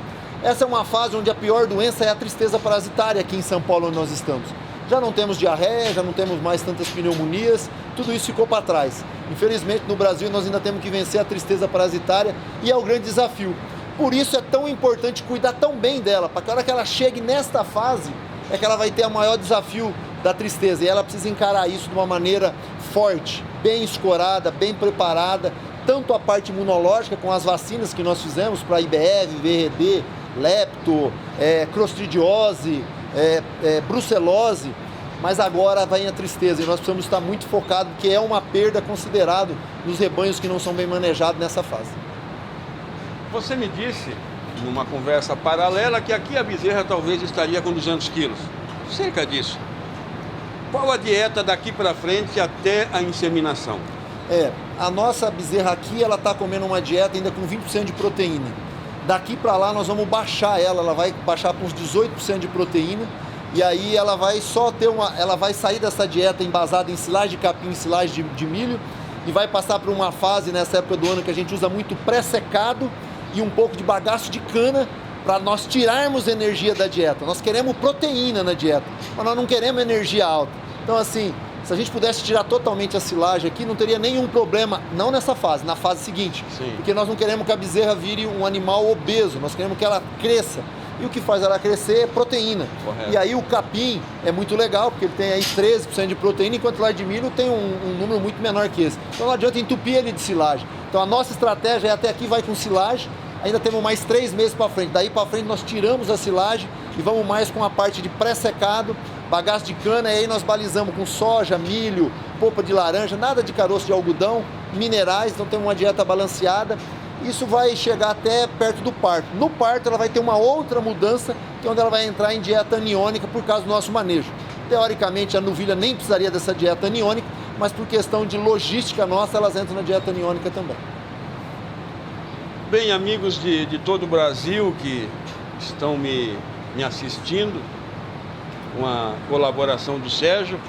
Essa é uma fase onde a pior doença é a tristeza parasitária aqui em São Paulo, onde nós estamos. Já não temos diarreia, já não temos mais tantas pneumonias, tudo isso ficou para trás. Infelizmente, no Brasil, nós ainda temos que vencer a tristeza parasitária e é o grande desafio. Por isso é tão importante cuidar tão bem dela, para que a hora que ela chegue nesta fase, é que ela vai ter o maior desafio da tristeza. E ela precisa encarar isso de uma maneira forte, bem escorada, bem preparada, tanto a parte imunológica com as vacinas que nós fizemos para IBF, VRD, lepto, clostridiose, brucelose, mas agora vem a tristeza e nós precisamos estar muito focados, que é uma perda considerável nos rebanhos que não são bem manejados nessa fase. Você me disse, numa conversa paralela, que aqui a bezerra talvez estaria com 200 quilos. Cerca disso. Qual a dieta daqui para frente até a inseminação? A nossa bezerra aqui, ela está comendo uma dieta ainda com 20% de proteína. Daqui para lá nós vamos baixar ela vai baixar para uns 18% de proteína. E aí ela vai ela vai sair dessa dieta embasada em silagem de capim e silagem de milho e vai passar por uma fase nessa época do ano que a gente usa muito pré-secado e um pouco de bagaço de cana para nós tirarmos energia da dieta. Nós queremos proteína na dieta, mas nós não queremos energia alta. Então assim, se a gente pudesse tirar totalmente a silagem aqui, não teria nenhum problema, não nessa fase, na fase seguinte. Sim. Porque nós não queremos que a bezerra vire um animal obeso, nós queremos que ela cresça. E o que faz ela crescer é proteína. Correto. E aí o capim é muito legal, porque ele tem aí 13% de proteína, enquanto o lá de milho tem um número muito menor que esse. Então não adianta entupir ele de silagem. Então a nossa estratégia é até aqui vai com silagem, ainda temos mais 3 meses para frente. Daí para frente nós tiramos a silagem e vamos mais com a parte de pré-secado, bagaço de cana, e aí nós balizamos com soja, milho, polpa de laranja, nada de caroço de algodão, minerais, então temos uma dieta balanceada. Isso vai chegar até perto do parto. No parto ela vai ter uma outra mudança, que é onde ela vai entrar em dieta aniônica por causa do nosso manejo. Teoricamente a novilha nem precisaria dessa dieta aniônica, mas por questão de logística nossa, elas entram na dieta aniônica também. Bem, amigos de todo o Brasil que estão me assistindo, com a colaboração do Sérgio,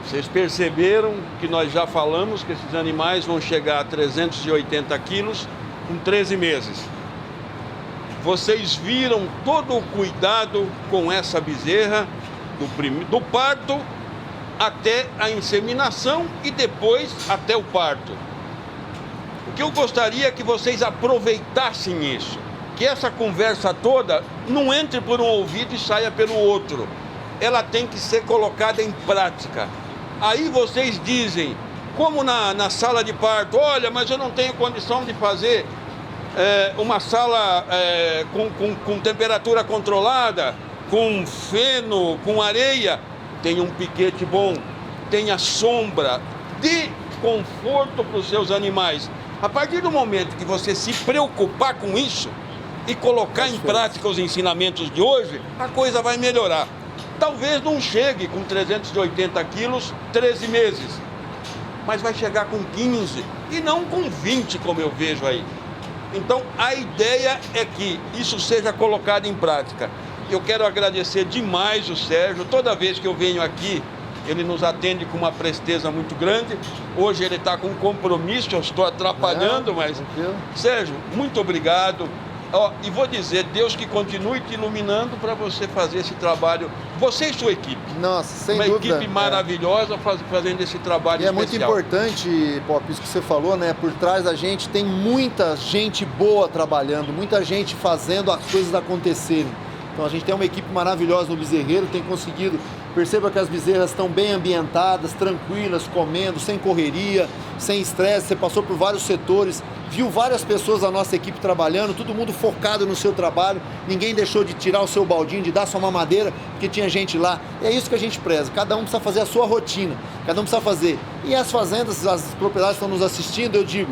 vocês perceberam que nós já falamos que esses animais vão chegar a 380 quilos com 13 meses. Vocês viram todo o cuidado com essa bezerra, do parto até a inseminação e depois até o parto. O que eu gostaria é que vocês aproveitassem isso, que essa conversa toda não entre por um ouvido e saia pelo outro. Ela tem que ser colocada em prática. Aí vocês dizem, como na sala de parto, olha, mas eu não tenho condição de fazer uma sala com temperatura controlada, com feno, com areia. Tenha um piquete bom, tenha sombra, dê conforto para os seus animais. A partir do momento que você se preocupar com isso e colocar em prática os ensinamentos de hoje, a coisa vai melhorar. Talvez não chegue com 380 quilos, 13 meses, mas vai chegar com 15 e não com 20, como eu vejo aí. Então, a ideia é que isso seja colocado em prática. Eu quero agradecer demais o Sérgio. Toda vez que eu venho aqui, ele nos atende com uma presteza muito grande. Hoje ele está com um compromisso, eu estou atrapalhando, mas... Sérgio, muito obrigado. E vou dizer, Deus que continue te iluminando para você fazer esse trabalho, você e sua equipe. Nossa, sem dúvida. Uma equipe maravilhosa fazendo esse trabalho especial. É muito importante, Pop, isso que você falou, né? Por trás da gente tem muita gente boa trabalhando, muita gente fazendo as coisas acontecerem. Então a gente tem uma equipe maravilhosa no bezerreiro, tem conseguido, perceba que as bezerras estão bem ambientadas, tranquilas, comendo, sem correria, sem estresse. Você passou por vários setores, viu várias pessoas da nossa equipe trabalhando, todo mundo focado no seu trabalho, ninguém deixou de tirar o seu baldinho, de dar sua mamadeira, porque tinha gente lá. E é isso que a gente preza, cada um precisa fazer a sua rotina, cada um precisa fazer. E as fazendas, as propriedades que estão nos assistindo, eu digo,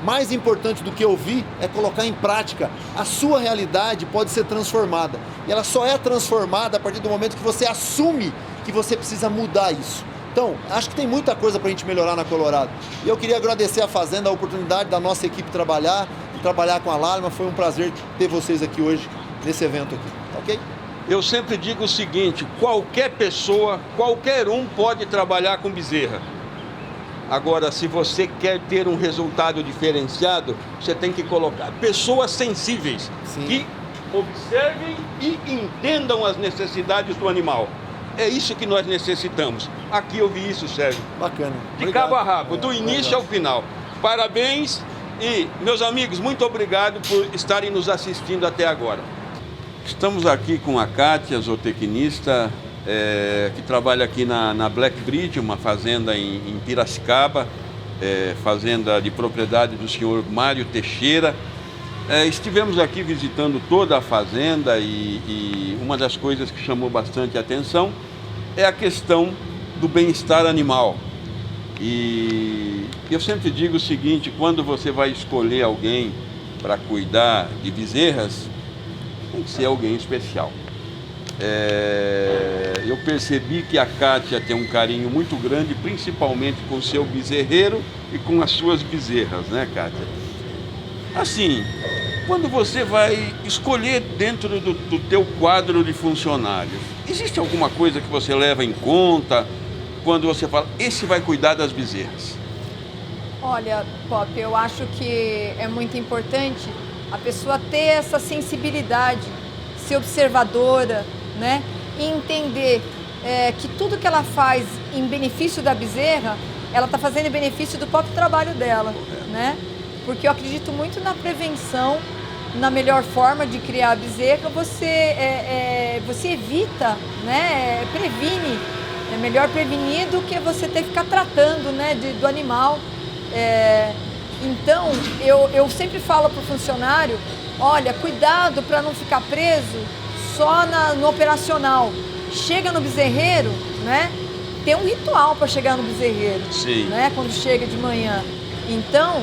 mais importante do que ouvir é colocar em prática. A sua realidade pode ser transformada. E ela só é transformada a partir do momento que você assume que você precisa mudar isso. Então, acho que tem muita coisa para a gente melhorar na Colorado. E eu queria agradecer à Fazenda a oportunidade da nossa equipe trabalhar com a Lalima. Foi um prazer ter vocês aqui hoje, nesse evento aqui. Ok? Eu sempre digo o seguinte, qualquer pessoa, qualquer um pode trabalhar com bezerra. Agora, se você quer ter um resultado diferenciado, você tem que colocar pessoas sensíveis, sim, que observem e entendam as necessidades do animal. É isso que nós necessitamos. Aqui eu vi isso, Sérgio. Bacana. De cabo a rabo, do início ao final. Parabéns e, meus amigos, muito obrigado por estarem nos assistindo até agora. Estamos aqui com a Kátia, zootecnista, que trabalha aqui na Black Bridge, uma fazenda em Piracicaba, fazenda de propriedade do senhor Mário Teixeira. Estivemos aqui visitando toda a fazenda e uma das coisas que chamou bastante atenção é a questão do bem-estar animal. E eu sempre digo o seguinte, quando você vai escolher alguém para cuidar de bezerras, tem que ser alguém especial. Eu percebi que a Kátia tem um carinho muito grande, principalmente com o seu bezerreiro e com as suas bezerras, né, Kátia? Assim, quando você vai escolher dentro do teu quadro de funcionários, existe alguma coisa que você leva em conta quando você fala, esse vai cuidar das bezerras? Olha, Pop, eu acho que é muito importante a pessoa ter essa sensibilidade, ser observadora, né? E entender que tudo que ela faz em benefício da bezerra, ela está fazendo em benefício do próprio trabalho dela, né? Porque eu acredito muito na prevenção, na melhor forma de criar a bezerra, você evita, né? Previne. É melhor prevenir do que você ter que ficar tratando, né, do animal. Então, eu sempre falo para o funcionário, olha, cuidado para não ficar preso só no operacional. Chega no bezerreiro, né? Tem um ritual para chegar no bezerreiro, sim, né? Quando chega de manhã. Então,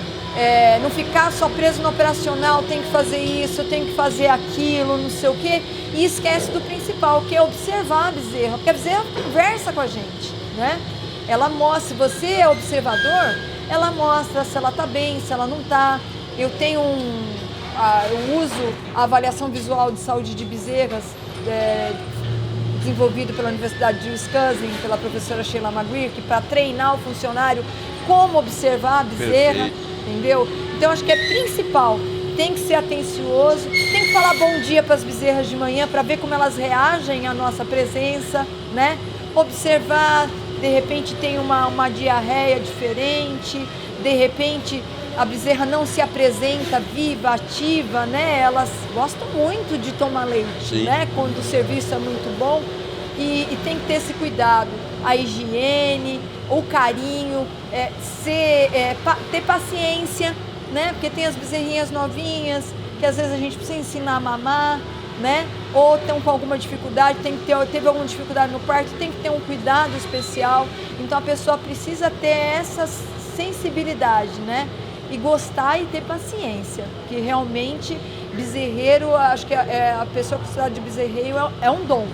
não ficar só preso no operacional, tem que fazer isso, tem que fazer aquilo, não sei o quê, e esquece do principal, que é observar a bezerra, porque a bezerra conversa com a gente, né? Ela mostra, se você é observador, ela mostra se ela está bem, se ela não está. Eu tenho eu uso a avaliação visual de saúde de bezerras, desenvolvido pela Universidade de Wisconsin, pela professora Sheila McGuirk, para treinar o funcionário como observar a bezerra. Perfeito. Entendeu? Então acho que é principal, tem que ser atencioso, tem que falar bom dia para as bezerras de manhã para ver como elas reagem à nossa presença, né? Observar, de repente tem uma diarreia diferente, de repente a bezerra não se apresenta viva, ativa, né? Elas gostam muito de tomar leite, Sim. né? Quando o serviço é muito bom e tem que ter esse cuidado, a higiene, o carinho, ter paciência, né? Porque tem as bezerrinhas novinhas que às vezes a gente precisa ensinar a mamar, né? Ou estão com alguma dificuldade, teve alguma dificuldade no parto, tem que ter um cuidado especial. Então a pessoa precisa ter essa sensibilidade, né? E gostar e ter paciência, que realmente bezerreiro, acho que a pessoa que precisa de bezerreiro é um dom.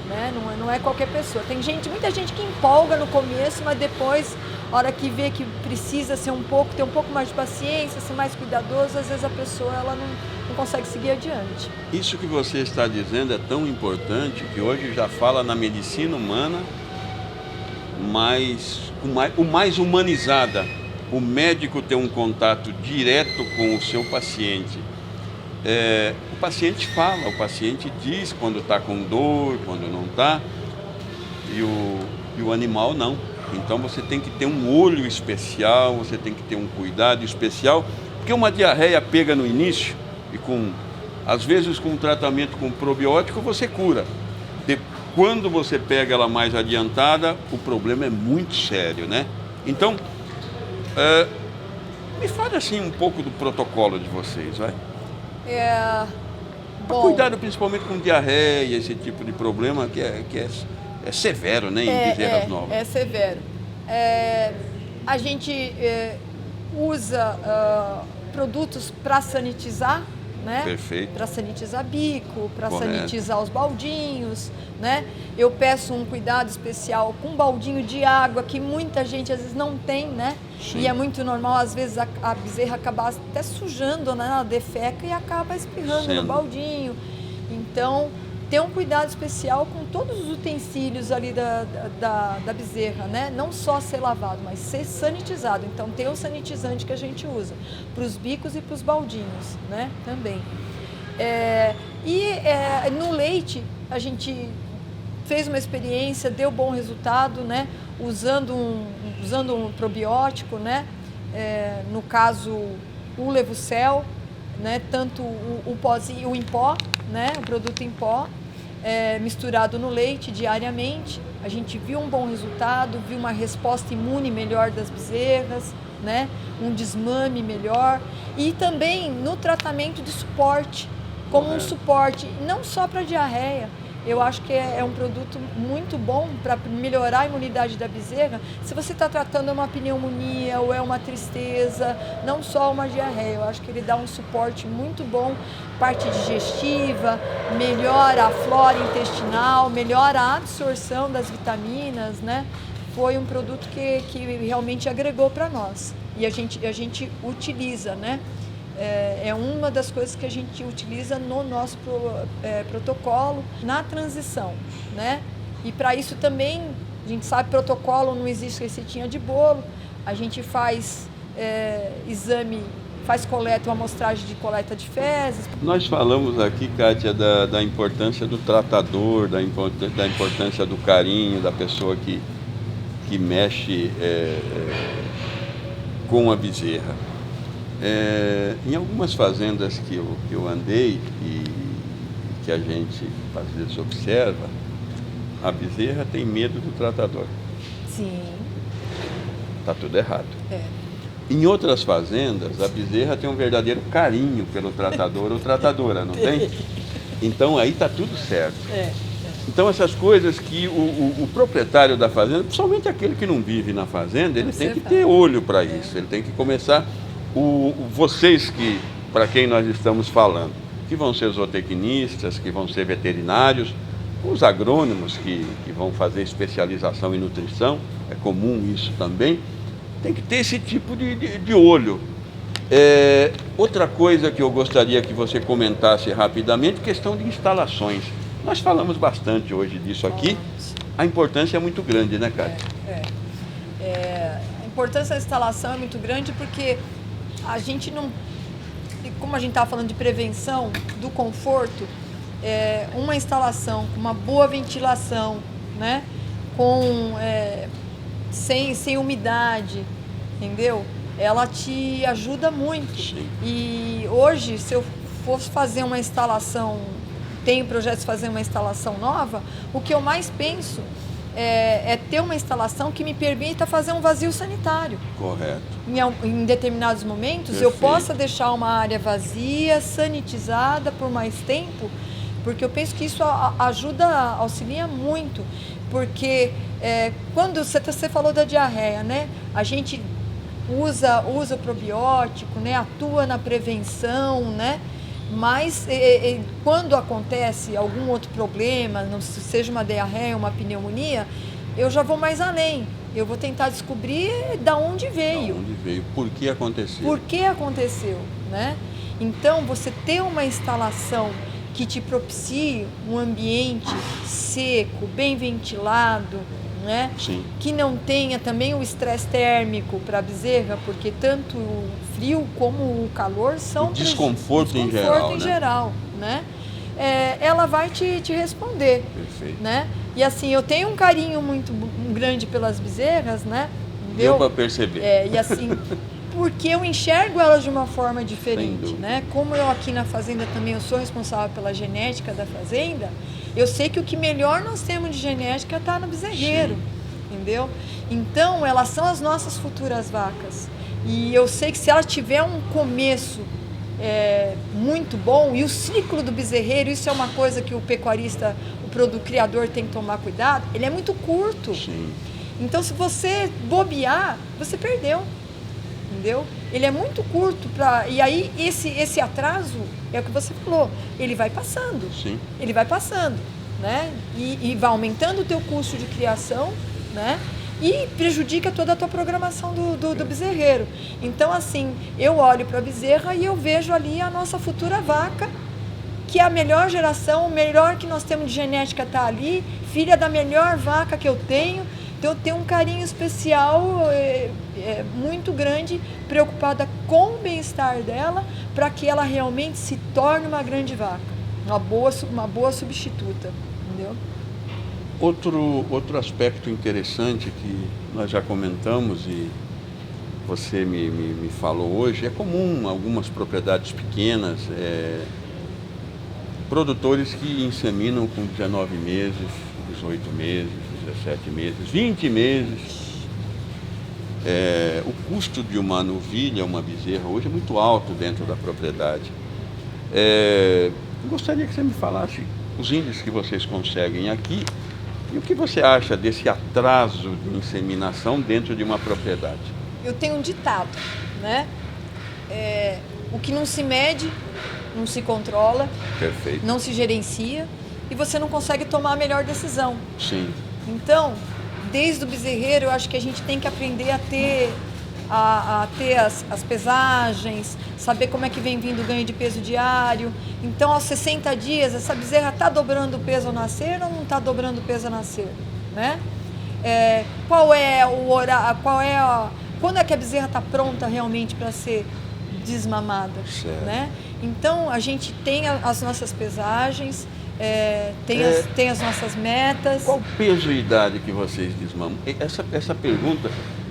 Né? Não é qualquer pessoa. Tem muita gente que empolga no começo, mas depois, a hora que vê que precisa ter um pouco mais de paciência, ser mais cuidadoso, às vezes a pessoa ela não consegue seguir adiante. Isso que você está dizendo é tão importante que hoje já fala na medicina humana, mas o mais humanizada. O médico tem um contato direto com o seu paciente. O paciente fala, o paciente diz quando está com dor, quando não está, e o animal não. Então você tem que ter um olho especial, você tem que ter um cuidado especial, porque uma diarreia pega no início e às vezes com um tratamento com probiótico você cura. Quando você pega ela mais adiantada, o problema é muito sério, né? Então, me fale assim um pouco do protocolo de vocês, vai? Cuidado principalmente com diarreia, esse tipo de problema que é severo, né, em bezerras novas. É severo. A gente usa produtos para sanitizar, né? Perfeito. Para sanitizar bico, para Correto. sanitizar os baldinhos, né? Eu peço um cuidado especial com baldinho de água, que muita gente às vezes não tem, né? Sim. E é muito normal, às vezes, a bezerra acabar até sujando, né? Ela defeca e acaba espirrando no baldinho. Então, ter um cuidado especial com todos os utensílios ali da bezerra, né? Não só ser lavado, mas ser sanitizado. Então, tem um sanitizante que a gente usa para os bicos e para os baldinhos, né? Também. No leite, a gente fez uma experiência, deu bom resultado, né? Usando um probiótico, né? No caso, o Levucel, né? Tanto o pozinho, o em pó, né? O produto em pó, misturado no leite diariamente. A gente viu um bom resultado, viu uma resposta imune melhor das bezerras, né? Um desmame melhor. E também no tratamento de suporte, como um suporte, não só para diarreia. Eu acho que é um produto muito bom para melhorar a imunidade da bezerra. Se você está tratando uma pneumonia ou é uma tristeza, não só uma diarreia, eu acho que ele dá um suporte muito bom, parte digestiva, melhora a flora intestinal, melhora a absorção das vitaminas, né? Foi um produto que realmente agregou para nós e a gente utiliza, né? É uma das coisas que a gente utiliza no nosso protocolo na transição, né? E para isso também, a gente sabe, protocolo não existe receitinha de bolo, a gente faz exame, faz coleta, uma amostragem de coleta de fezes. Nós falamos aqui, Kátia, da importância do tratador, da importância do carinho, da pessoa que mexe com a bezerra. Em algumas fazendas que eu andei e que a gente às vezes observa, a bezerra tem medo do tratador. Sim. Está tudo errado. Em outras fazendas, a bezerra tem um verdadeiro carinho pelo tratador ou tratadora, não tem? Então aí está tudo certo. Então essas coisas que o proprietário da fazenda, principalmente aquele que não vive na fazenda, ele tem que ter olho para isso, ele tem que começar Vocês que, para quem nós estamos falando, que vão ser zootecnistas, que vão ser veterinários, os agrônomos que vão fazer especialização em nutrição, é comum isso também, tem que ter esse tipo de olho. Outra coisa que eu gostaria que você comentasse rapidamente, questão de instalações. Nós falamos bastante hoje disso aqui, a importância é muito grande, né, Cátia? A importância da instalação é muito grande porque a gente não... Como a gente estava falando de prevenção do conforto, uma instalação com uma boa ventilação, né? Sem umidade, entendeu? Ela te ajuda muito. Sim. E hoje, se eu fosse fazer uma instalação, tenho projetos de fazer uma instalação nova, o que eu mais penso é ter uma instalação que me permita fazer um vazio sanitário. Correto. Em determinados momentos, Perfeito. eu possa deixar uma área vazia, sanitizada por mais tempo, porque eu penso que isso auxilia muito. Porque quando você falou da diarreia, né? A gente usa o probiótico, né? Atua na prevenção, né? Mas quando acontece algum outro problema, seja uma diarreia, uma pneumonia, eu já vou mais além. Eu vou tentar descobrir de onde veio. De onde veio, por que aconteceu. Por que aconteceu, né? Então, você ter uma instalação que te propicie um ambiente seco, bem ventilado, né? Sim. Que não tenha também o estresse térmico para a bezerra, porque tanto o frio como o calor são desconforto em geral, né? Ela vai te responder. Perfeito. Né? E assim, eu tenho um carinho muito grande pelas bezerras, né? Deu para perceber. E assim, porque eu enxergo elas de uma forma diferente, né? Como eu aqui na fazenda também eu sou responsável pela genética da fazenda, eu sei que o que melhor nós temos de genética está no bezerreiro, entendeu? Então, elas são as nossas futuras vacas. E eu sei que se ela tiver um começo muito bom, e o ciclo do bezerreiro, isso é uma coisa que o pecuarista, o criador tem que tomar cuidado, ele é muito curto. Sim. Então, se você bobear, você perdeu, entendeu? Ele é muito curto, e aí esse atraso, é o que você falou, ele vai passando. Sim. Ele vai passando, né? E vai aumentando o teu custo de criação, né? E prejudica toda a tua programação do bezerreiro. Então, assim, eu olho para a bezerra e eu vejo ali a nossa futura vaca, que é a melhor geração, o melhor que nós temos de genética está ali, filha da melhor vaca que eu tenho. Então, eu tenho um carinho especial, muito grande, preocupada com o bem-estar dela, para que ela realmente se torne uma grande vaca, uma boa substituta, entendeu? Outro aspecto interessante que nós já comentamos e você me falou hoje, é comum algumas propriedades pequenas, produtores que inseminam com 19 meses, 18 meses, 17 meses, 20 meses. O custo de uma novilha, uma bezerra, hoje é muito alto dentro da propriedade. Gostaria que você me falasse os índices que vocês conseguem aqui e o que você acha desse atraso de inseminação dentro de uma propriedade. Eu tenho um ditado, né? O que não se mede, não se controla, Perfeito. Não se gerencia e você não consegue tomar a melhor decisão. Sim. Então, desde o bezerreiro, eu acho que a gente tem que aprender a ter as pesagens, saber como é que vem vindo o ganho de peso diário. Então, aos 60 dias, essa bezerra está dobrando o peso ao nascer ou não está dobrando o peso ao nascer, né? Qual é o horário, quando é que a bezerra está pronta realmente para ser desmamada, né? Então, a gente tem as nossas pesagens, tem as nossas metas. Qual peso e idade que vocês desmamam?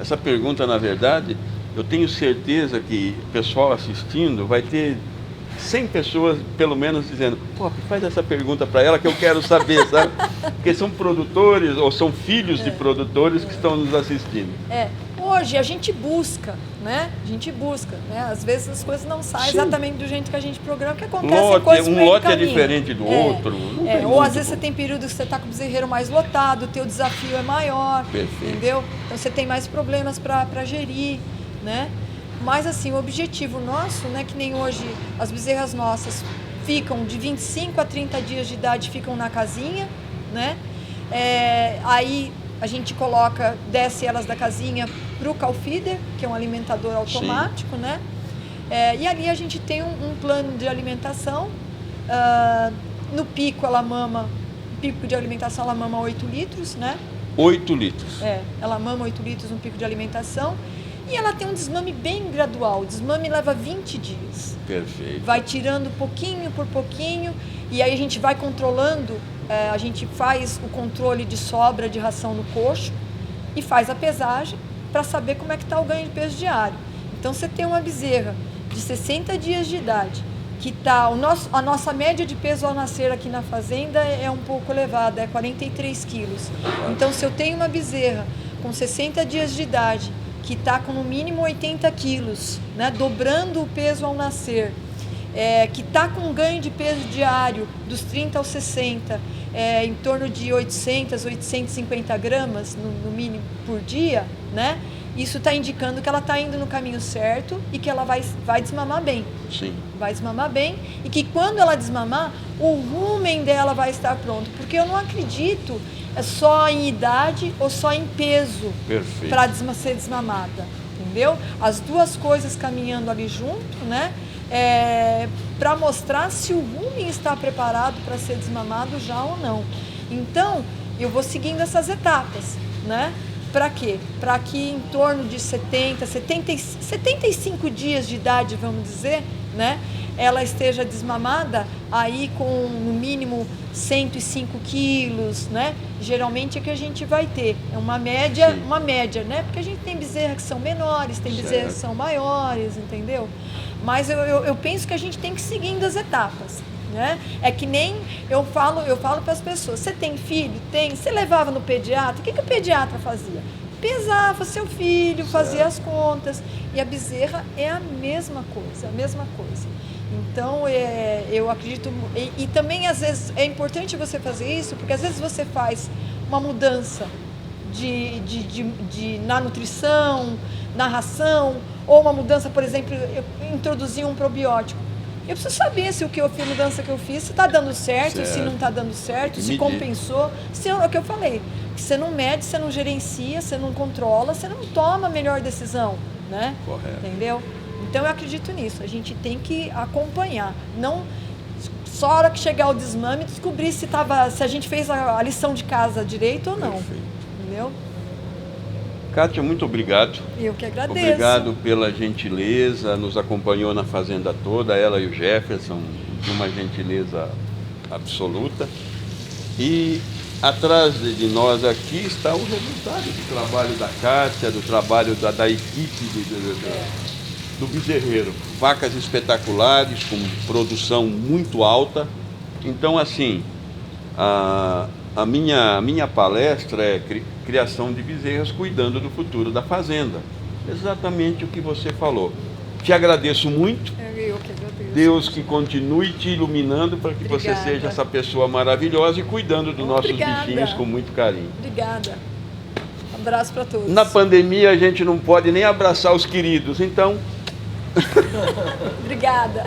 Essa pergunta, na verdade, eu tenho certeza que o pessoal assistindo vai ter 100 pessoas, pelo menos, dizendo: pô, faz essa pergunta para ela que eu quero saber, sabe? Porque são produtores ou são filhos de produtores que estão nos assistindo. Hoje a gente busca, né? Às vezes as coisas não saem exatamente do jeito que a gente programa, que acontece coisas no meio do lote caminho. É diferente do outro. Ou às vezes você tem períodos que você está com o bezerreiro mais lotado, o teu desafio é maior, Perfeito. entendeu? Então você tem mais problemas para gerir, né? Mas assim, o objetivo nosso, né, que nem hoje as bezerras nossas ficam de 25 a 30 dias de idade, ficam na casinha, né? Aí a gente desce elas da casinha para o cow feeder, que é um alimentador automático, né? E ali a gente tem um plano de alimentação. No pico pico de alimentação ela mama 8 litros, né? 8 litros. Ela mama 8 litros no pico de alimentação. E ela tem um desmame bem gradual. O desmame leva 20 dias. Perfeito. Vai tirando pouquinho por pouquinho. E aí a gente vai controlando. A gente faz o controle de sobra de ração no coxo e faz a pesagem para saber como é que está o ganho de peso diário. Então, você tem uma bezerra de 60 dias de idade, que tá, a nossa média de peso ao nascer aqui na fazenda é um pouco elevada, é 43 quilos. Então, se eu tenho uma bezerra com 60 dias de idade, que está com no mínimo 80 quilos, né, dobrando o peso ao nascer, que está com um ganho de peso diário dos 30 aos 60, em torno de 800, 850 gramas no mínimo por dia, né? Isso está indicando que ela está indo no caminho certo e que ela vai desmamar bem. Sim. Vai desmamar bem e que quando ela desmamar, o rumen dela vai estar pronto. Porque eu não acredito só em idade ou só em peso para ser desmamada, entendeu? As duas coisas caminhando ali junto, né? Para mostrar se o rumen está preparado para ser desmamado já ou não. Então, eu vou seguindo essas etapas, né? Para quê? Para que em torno de 75 dias de idade, vamos dizer, né? Ela esteja desmamada aí com no mínimo 105 quilos, né? Geralmente é que a gente vai ter. É uma média, né? Porque a gente tem bezerras que são menores, tem bezerras que são maiores, entendeu? Mas eu penso que a gente tem que ir seguindo as etapas, né? É que nem eu falo para as pessoas, você tem filho? Tem. Você levava no pediatra? O que o pediatra fazia? Pesava seu filho, fazia as contas. E a bezerra é a mesma coisa, Então, eu acredito... E também, às vezes, é importante você fazer isso, porque às vezes você faz uma mudança na nutrição, na ração, ou uma mudança, por exemplo, eu introduzi um probiótico. Eu preciso saber se a mudança que eu fiz, se está dando certo, se não está dando certo, se compensou. É o que eu falei, que você não mede, você não gerencia, você não controla, você não toma a melhor decisão, né? Correto. Entendeu? Então eu acredito nisso, a gente tem que acompanhar, não só a hora que chegar o desmame descobrir se a gente fez a lição de casa direito ou não. Perfeito. Entendeu? Kátia, muito obrigado. Eu que agradeço. Obrigado pela gentileza, nos acompanhou na fazenda toda, ela e o Jefferson, de uma gentileza absoluta. E atrás de nós aqui está o resultado do trabalho da Kátia, do trabalho da equipe do bezerreiro. Vacas espetaculares, com produção muito alta. Então, assim, a minha palestra é criação de bezerras cuidando do futuro da fazenda. Exatamente o que você falou. Te agradeço muito. Eu que agradeço. Deus que continue te iluminando para que você seja essa pessoa maravilhosa e cuidando dos nossos bichinhos com muito carinho. Obrigada. Um abraço para todos. Na pandemia a gente não pode nem abraçar os queridos, então... Obrigada.